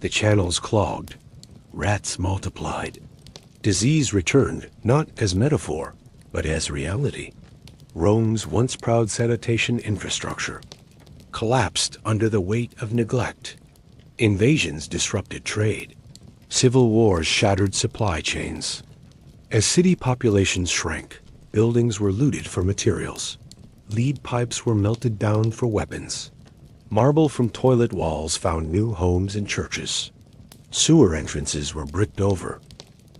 The channels clogged, rats multiplied. Disease returned, not as metaphor, but as reality. Rome's once proud sanitation infrastructure collapsed under the weight of neglect. Invasions disrupted trade. Civil wars shattered supply chains. As city populations shrank, buildings were looted for materials. Lead pipes were melted down for weapons. Marble from toilet walls found new homes in churches. Sewer entrances were bricked over.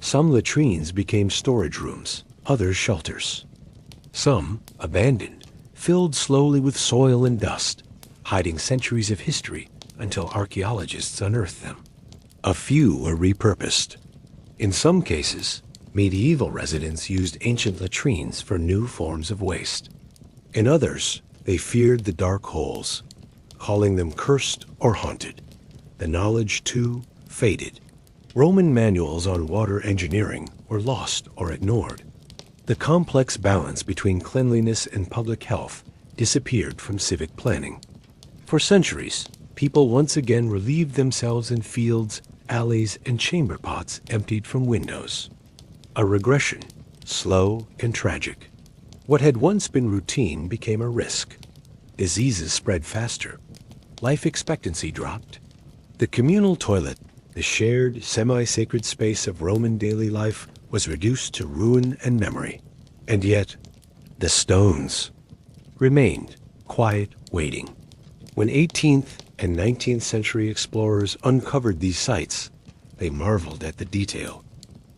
Some latrines became storage rooms, others shelters. Some, abandoned, filled slowly with soil and dust, hiding centuries of history until archaeologists unearthed them. A few were repurposed. In some cases, medieval residents used ancient latrines for new forms of waste. In others, they feared the dark holes, calling them cursed or haunted. The knowledge, too, faded. Roman manuals on water engineering were lost or ignored. The complex balance between cleanliness and public health disappeared from civic planning. For centuries, people once again relieved themselves in fields, alleys, and chamber pots emptied from windows. A regression, slow and tragic. What had once been routine became a risk. Diseases spread faster. Life expectancy dropped. The communal toilet, the shared, semi-sacred space of Roman daily life, was reduced to ruin and memory. And yet, the stones remained, quiet, waiting. When 18th and 19th century explorers uncovered these sites, they marveled at the detail.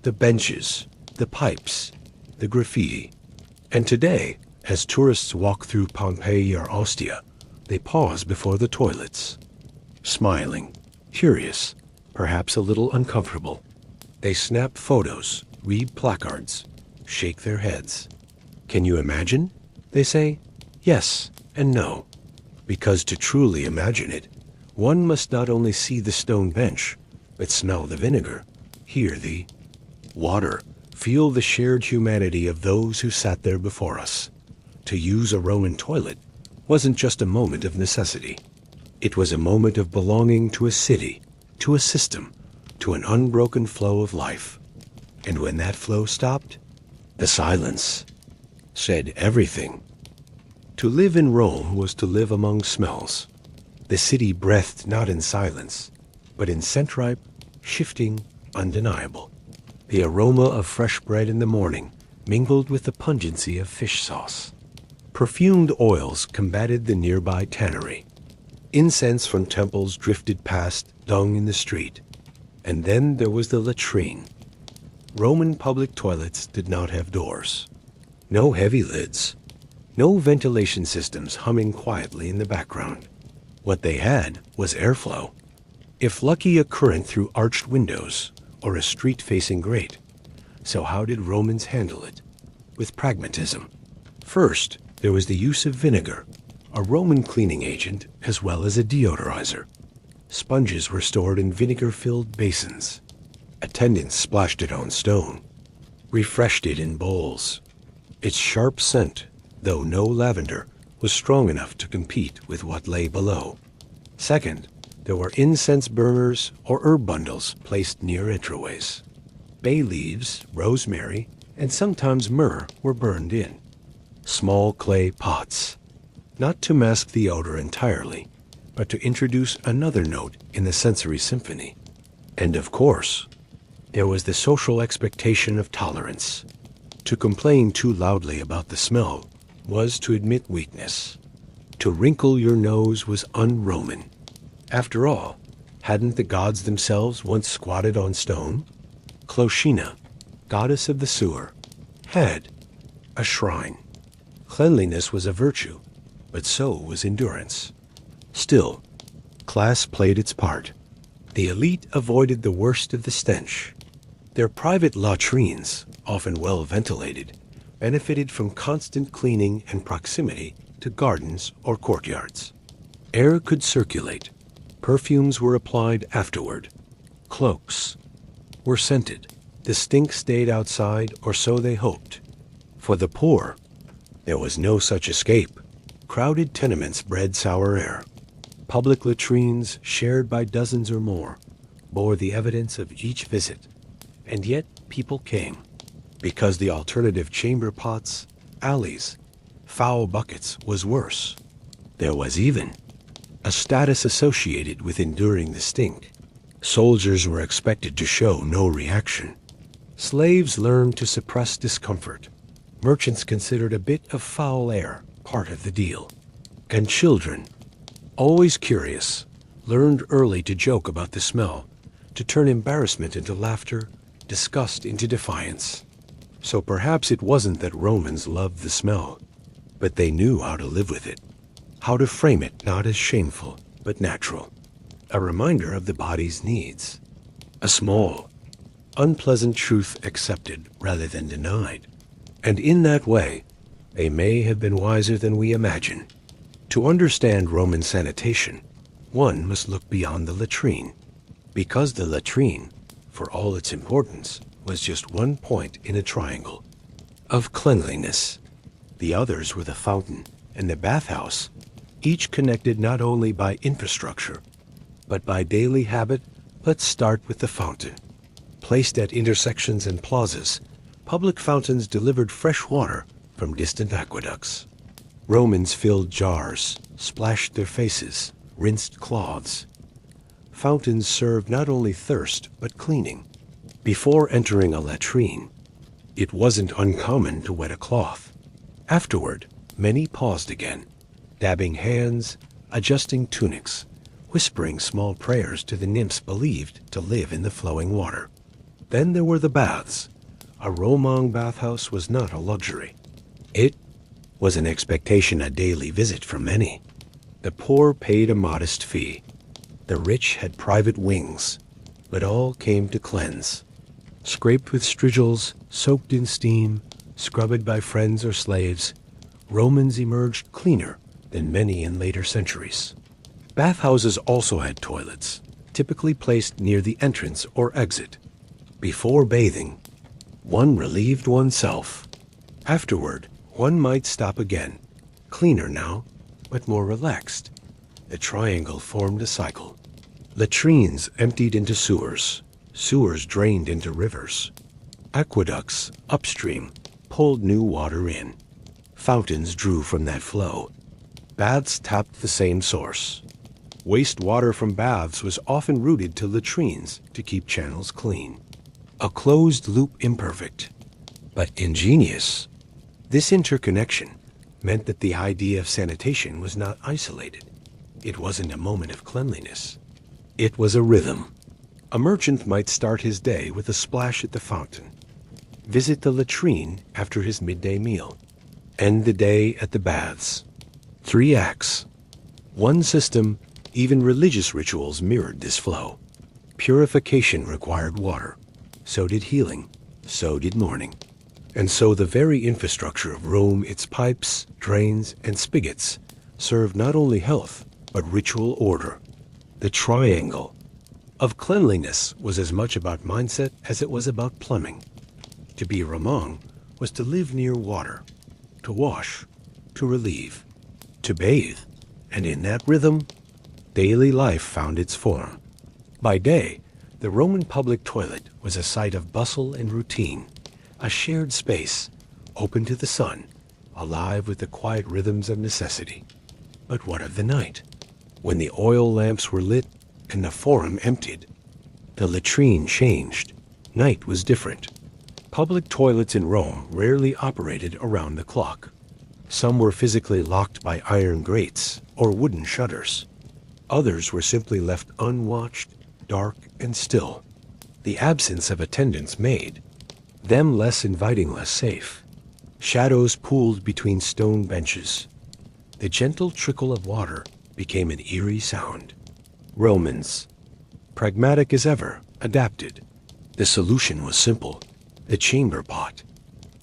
The benches, the pipes, the graffiti. And today, as tourists walk through Pompeii or Ostia, they pause before the toilets, smiling, curious, perhaps a little uncomfortable. They snap photos, read placards, shake their heads. Can you imagine? They say, yes and no. Because to truly imagine it, one must not only see the stone bench, but smell the vinegar, hear the water feel the shared humanity of those who sat there before us. To use a Roman toilet wasn't just a moment of necessity. It was a moment of belonging to a city, to a system, to an unbroken flow of life. And when that flow stopped, the silence said everything. To live in Rome was to live among smells. The city breathed not in silence, but in scent-ripe, shifting, undeniable. The aroma of fresh bread in the morning mingled with the pungency of fish sauce. Perfumed oils combated the nearby tannery. Incense from temples drifted past, dung in the street. And then there was the latrine. Roman public toilets did not have doors. No heavy lids. No ventilation systems humming quietly in the background. What they had was airflow. If lucky, a current through arched windows or a street-facing grate. So how did Romans handle it? With pragmatism. First, there was the use of vinegar, a Roman cleaning agent as well as a deodorizer. Sponges were stored in vinegar-filled basins. Attendants splashed it on stone, refreshed it in bowls. Its sharp scent, though no lavender, was strong enough to compete with what lay below. Second, there were incense burners or herb bundles placed near entryways. Bay leaves, rosemary, and sometimes myrrh were burned in. Small clay pots, not to mask the odor entirely, but to introduce another note in the sensory symphony. And of course, there was the social expectation of tolerance. To complain too loudly about the smell was to admit weakness. To wrinkle your nose was un-Roman. After all, hadn't the gods themselves once squatted on stone? Clochina, goddess of the sewer, had a shrine. Cleanliness was a virtue, but so was endurance. Still, class played its part. The elite avoided the worst of the stench. Their private latrines, often well ventilated, benefited from constant cleaning and proximity to gardens or courtyards. Air could circulate. Perfumes were applied afterward. Cloaks were scented. The stink stayed outside, or so they hoped. For the poor, there was no such escape. Crowded tenements bred sour air. Public latrines, shared by dozens or more, bore the evidence of each visit. And yet people came, because the alternative chamber pots, alleys, foul buckets was worse. There was even a status associated with enduring the stink. Soldiers were expected to show no reaction. Slaves learned to suppress discomfort. Merchants considered a bit of foul air part of the deal. And children, always curious, learned early to joke about the smell, to turn embarrassment into laughter, disgust into defiance. So perhaps it wasn't that Romans loved the smell, but they knew how to live with it, how to frame it not as shameful, but natural, a reminder of the body's needs, a small, unpleasant truth accepted rather than denied. And in that way, they may have been wiser than we imagine. To understand Roman sanitation, one must look beyond the latrine, because the latrine, for all its importance, was just one point in a triangle of cleanliness. The others were the fountain and the bathhouse, each connected not only by infrastructure, but by daily habit. Let's start with the fountain. Placed at intersections and plazas, public fountains delivered fresh water from distant aqueducts. Romans filled jars, splashed their faces, rinsed cloths. Fountains served not only thirst, but cleaning. Before entering a latrine, it wasn't uncommon to wet a cloth. Afterward, many paused again, dabbing hands, adjusting tunics, whispering small prayers to the nymphs believed to live in the flowing water. Then there were the baths. A Roman bathhouse was not a luxury. It was an expectation, a daily visit for many. The poor paid a modest fee. The rich had private wings, but all came to cleanse. Scraped with strigils, soaked in steam, scrubbed by friends or slaves, Romans emerged cleaner than many in later centuries. Bathhouses also had toilets, typically placed near the entrance or exit. Before bathing, One relieved oneself. Afterward, one might stop again, cleaner now, but more relaxed. The triangle formed a cycle. Latrines emptied into sewers, sewers drained into rivers. Aqueducts, upstream, pulled new water in. Fountains drew from that flow. Baths tapped the same source. Wastewater from baths was often routed to latrines to keep channels clean. A closed loop imperfect, but ingenious. This interconnection meant that the idea of sanitation was not isolated. It wasn't a moment of cleanliness. It was a rhythm. A merchant might start his day with a splash at the fountain, visit the latrine after his midday meal, end the day at the baths. 3 acts. One system, even religious rituals mirrored this flow. Purification required water. So did healing. So did mourning. And so the very infrastructure of Rome, its pipes, drains, and spigots, served not only health, but ritual order. The triangle of cleanliness was as much about mindset as it was about plumbing. To be Ramon was to live near water, to wash, to relieve, to bathe, and in that rhythm, daily life found its form. By day, the Roman public toilet was a site of bustle and routine, a shared space, open to the sun, alive with the quiet rhythms of necessity. But what of the night? When the oil lamps were lit and the forum emptied, the latrine changed. Night was different. Public toilets in Rome rarely operated around the clock. Some were physically locked by iron grates or wooden shutters. Others were simply left unwatched, dark and still. The absence of attendants made them less inviting, less safe. Shadows pooled between stone benches. The gentle trickle of water became an eerie sound. Romans, pragmatic as ever, adapted. The solution was simple: the chamber pot.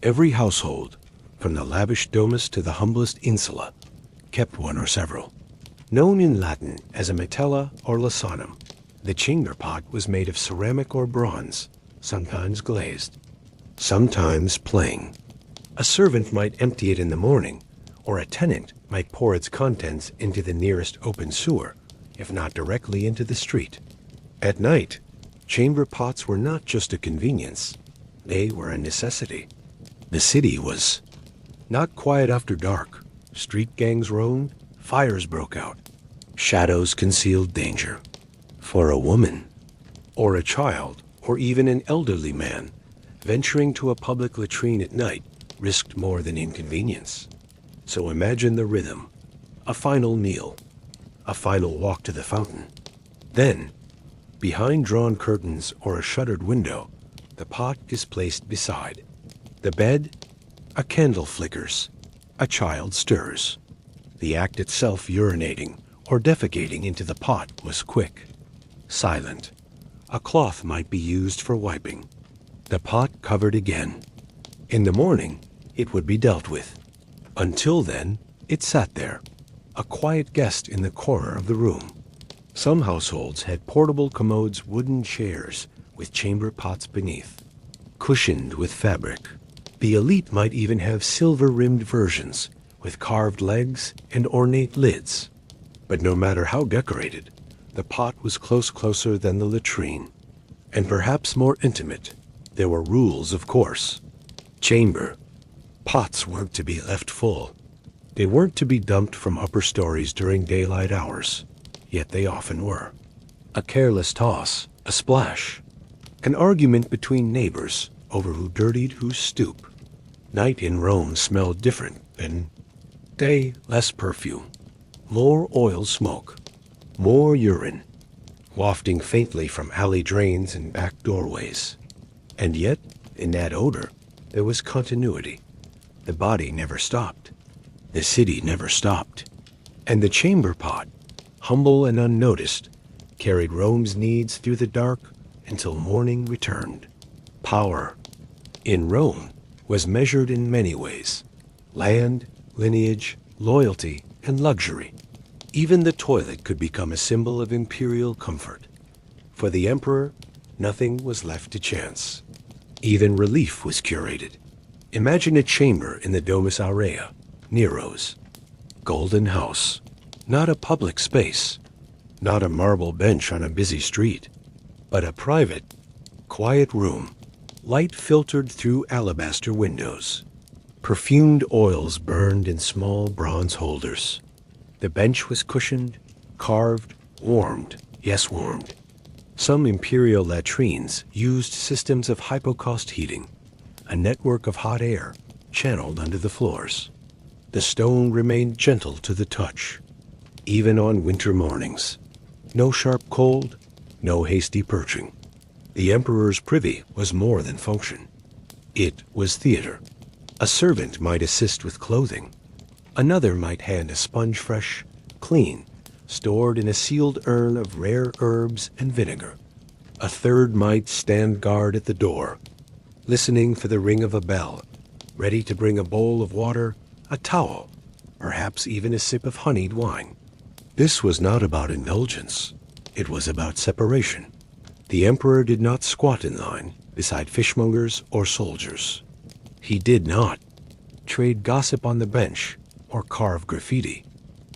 Every household, from the lavish domus to the humblest insula, kept one or several. Known in Latin as a metella or lasanum, the chamber pot was made of ceramic or bronze, sometimes glazed, sometimes plain. A servant might empty it in the morning, or a tenant might pour its contents into the nearest open sewer, if not directly into the street. At night, chamber pots were not just a convenience, they were a necessity. The city was not quiet after dark. Street gangs roamed, fires broke out, shadows concealed danger. For a woman, or a child, or even an elderly man, venturing to a public latrine at night risked more than inconvenience. So imagine the rhythm: a final meal, a final walk to the fountain. Then, behind drawn curtains or a shuttered window, the pot is placed beside. The bed, a candle flickers, a child stirs. The act itself, urinating or defecating into the pot, was quick, silent. A cloth might be used for wiping. The pot covered again. In the morning, it would be dealt with. Until then, it sat there, a quiet guest in the corner of the room. Some households had portable commodes, wooden chairs with chamber pots beneath, cushioned with fabric. The elite might even have silver-rimmed versions with carved legs and ornate lids. But no matter how decorated, the pot was closer than the latrine, and perhaps more intimate. There were rules, of course. Chamber pots weren't to be left full. They weren't to be dumped from upper stories during daylight hours, yet they often were. A careless toss, a splash, an argument between neighbors over who dirtied whose stoop. Night in Rome smelled different than day. Less perfume, more oil smoke, more urine, wafting faintly from alley drains and back doorways. And yet, in that odor, there was continuity. The body never stopped. The city never stopped. And the chamber pot, humble and unnoticed, carried Rome's needs through the dark until morning returned. Power in Rome was measured in many ways: land, lineage, loyalty, and luxury. Even the toilet could become a symbol of imperial comfort. For the emperor, nothing was left to chance. Even relief was curated. Imagine a chamber in the Domus Aurea, Nero's golden house. Not a public space, not a marble bench on a busy street, but a private, quiet room, light filtered through alabaster windows. Perfumed oils burned in small bronze holders. The bench was cushioned, carved, warmed, yes, warmed. Some imperial latrines used systems of hypocaust heating, a network of hot air channeled under the floors. The stone remained gentle to the touch, even on winter mornings. No sharp cold, no hasty purging. The emperor's privy was more than function. It was theater. A servant might assist with clothing. Another might hand a sponge fresh, clean, stored in a sealed urn of rare herbs and vinegar. A third might stand guard at the door, listening for the ring of a bell, ready to bring a bowl of water, a towel, perhaps even a sip of honeyed wine. This was not about indulgence. It was about separation. The emperor did not squat in line beside fishmongers or soldiers. He did not trade gossip on the bench or carve graffiti.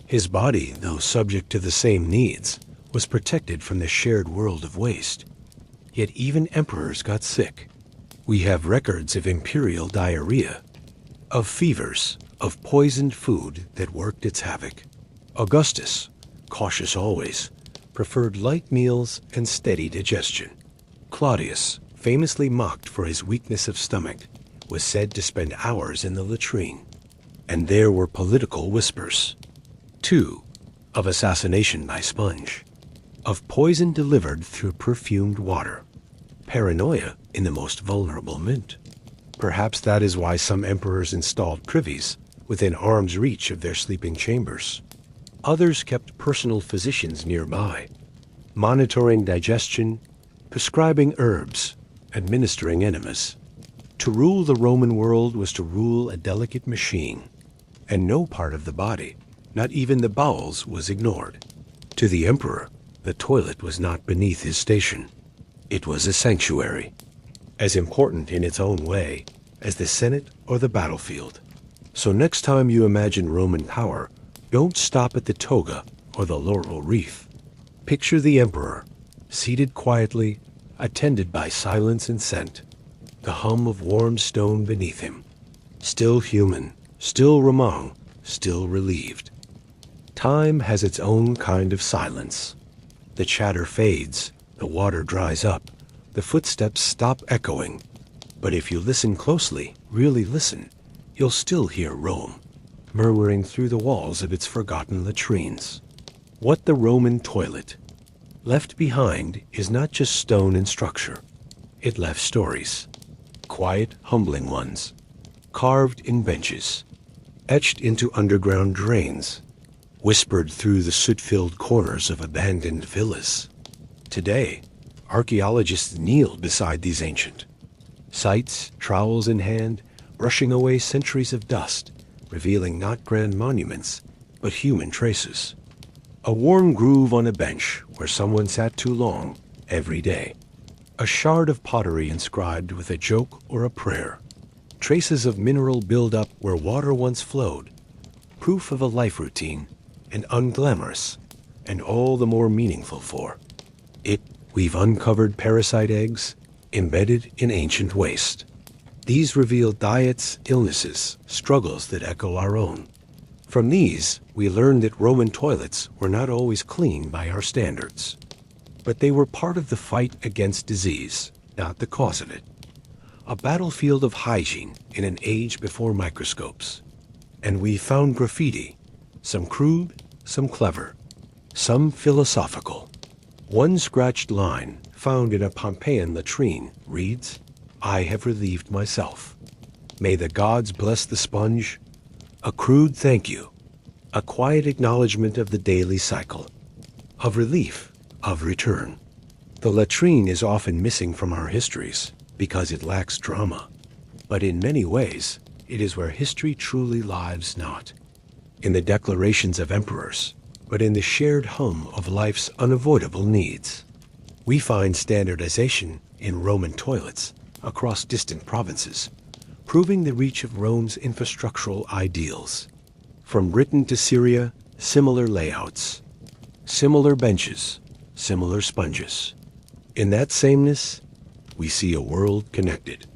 His body, though subject to the same needs, was protected from the shared world of waste. Yet even emperors got sick. We have records of imperial diarrhea, of fevers, of poisoned food that worked its havoc. Augustus, cautious always, preferred light meals and steady digestion. Claudius, famously mocked for his weakness of stomach, was said to spend hours in the latrine. And there were political whispers, too, of assassination by sponge, of poison delivered through perfumed water, paranoia in the most vulnerable mint. Perhaps that is why some emperors installed privies within arm's reach of their sleeping chambers. Others kept personal physicians nearby, monitoring digestion, prescribing herbs, administering enemas. To rule the Roman world was to rule a delicate machine, and no part of the body, not even the bowels, was ignored. To the emperor, the toilet was not beneath his station. It was a sanctuary, as important in its own way as the Senate or the battlefield. So next time you imagine Roman power, don't stop at the toga or the laurel wreath. Picture the emperor, seated quietly, attended by silence and scent, the hum of warm stone beneath him. Still human, still Roman, still relieved. Time has its own kind of silence. The chatter fades, the water dries up, the footsteps stop echoing. But if you listen closely, really listen, you'll still hear Rome, murmuring through the walls of its forgotten latrines. What the Roman toilet left behind is not just stone and structure. It left stories, quiet, humbling ones, carved in benches, etched into underground drains, whispered through the soot-filled corners of abandoned villas. Today, archaeologists kneel beside these ancient sites, trowels in hand, brushing away centuries of dust, revealing not grand monuments, but human traces. A worn groove on a bench where someone sat too long every day. A shard of pottery inscribed with a joke or a prayer. Traces of mineral buildup where water once flowed. Proof of a life routine, and unglamorous, and all the more meaningful for it. We've uncovered parasite eggs embedded in ancient waste. These reveal diets, illnesses, struggles that echo our own. From these, we learn that Roman toilets were not always clean by our standards, but they were part of the fight against disease, not the cause of it. A battlefield of hygiene in an age before microscopes. And we found graffiti, some crude, some clever, some philosophical. One scratched line found in a Pompeian latrine reads, "I have relieved myself. May the gods bless the sponge." A crude thank you, a quiet acknowledgement of the daily cycle, of relief, of return. The latrine is often missing from our histories because it lacks drama, but in many ways, it is where history truly lives not in the declarations of emperors, but in the shared hum of life's unavoidable needs. We find standardization in Roman toilets across distant provinces, proving the reach of Rome's infrastructural ideals. From Britain to Syria, similar layouts, similar benches, similar sponges. In that sameness, we see a world connected.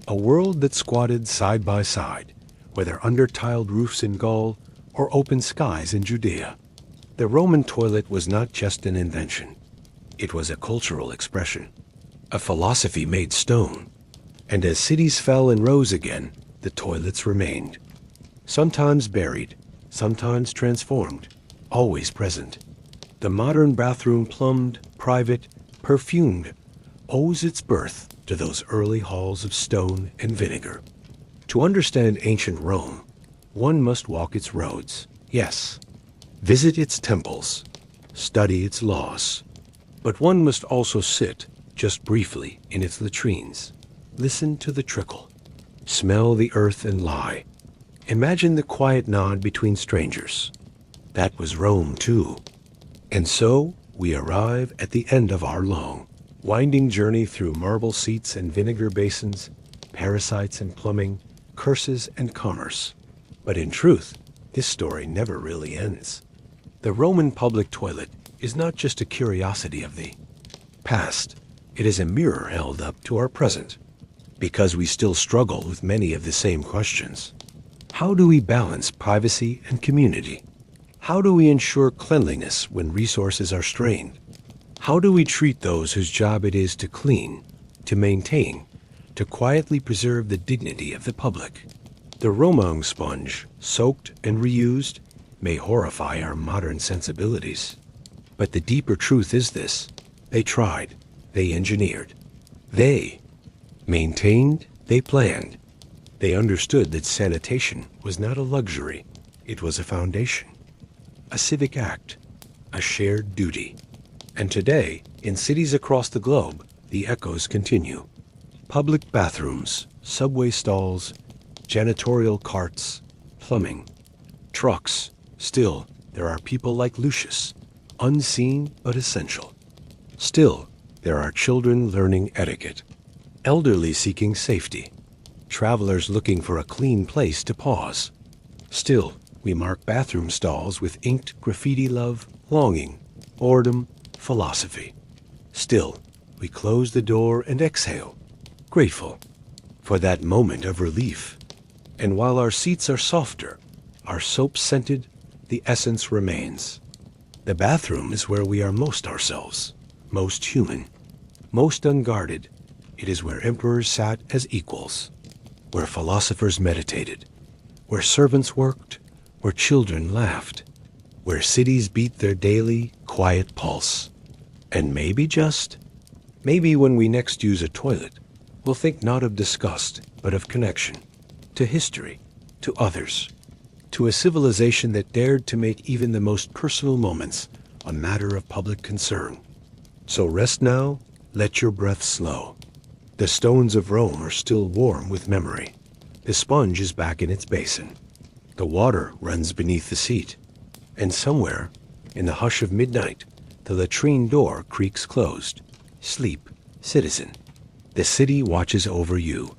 A world that squatted side by side, whether under tiled roofs in Gaul or open skies in Judea. The Roman toilet was not just an invention. It was a cultural expression, a philosophy made stone. And as cities fell and rose again, the toilets remained. Sometimes buried, sometimes transformed, always present. The modern bathroom, plumbed, private, perfumed, owes its birth to those early halls of stone and vinegar. To understand ancient Rome, one must walk its roads, yes, visit its temples, study its laws. But one must also sit, just briefly, in its latrines, listen to the trickle, smell the earth and lie. Imagine the quiet nod between strangers. That was Rome, too. And so we arrive at the end of our long, winding journey through marble seats and vinegar basins, parasites and plumbing, curses and commerce. But in truth, this story never really ends. The Roman public toilet is not just a curiosity of the past. It is a mirror held up to our present, because we still struggle with many of the same questions. How do we balance privacy and community? How do we ensure cleanliness when resources are strained? How do we treat those whose job it is to clean, to maintain, to quietly preserve the dignity of the public? The Roman sponge, soaked and reused, may horrify our modern sensibilities. But the deeper truth is this: they tried, they engineered, they maintained, they planned. They understood that sanitation was not a luxury, it was a foundation, a civic act, a shared duty. And today, in cities across the globe, the echoes continue. Public bathrooms, subway stalls, janitorial carts, plumbing, trucks. Still, there are people like Lucius, unseen but essential. Still, there are children learning etiquette, elderly seeking safety, travelers looking for a clean place to pause. Still, we mark bathroom stalls with inked graffiti: love, longing, boredom, philosophy. Still, we close the door and exhale, grateful for that moment of relief. And while our seats are softer, our soap scented, the essence remains. The bathroom is where we are most ourselves, most human, most unguarded. It is where emperors sat as equals, where philosophers meditated, where servants worked, where children laughed, where cities beat their daily, quiet pulse. And maybe when we next use a toilet, we'll think not of disgust, but of connection, to history, to others, to a civilization that dared to make even the most personal moments a matter of public concern. So rest now, let your breath slow. The stones of Rome are still warm with memory. The sponge is back in its basin. The water runs beneath the seat. And somewhere, in the hush of midnight, the latrine door creaks closed. Sleep, citizen. The city watches over you.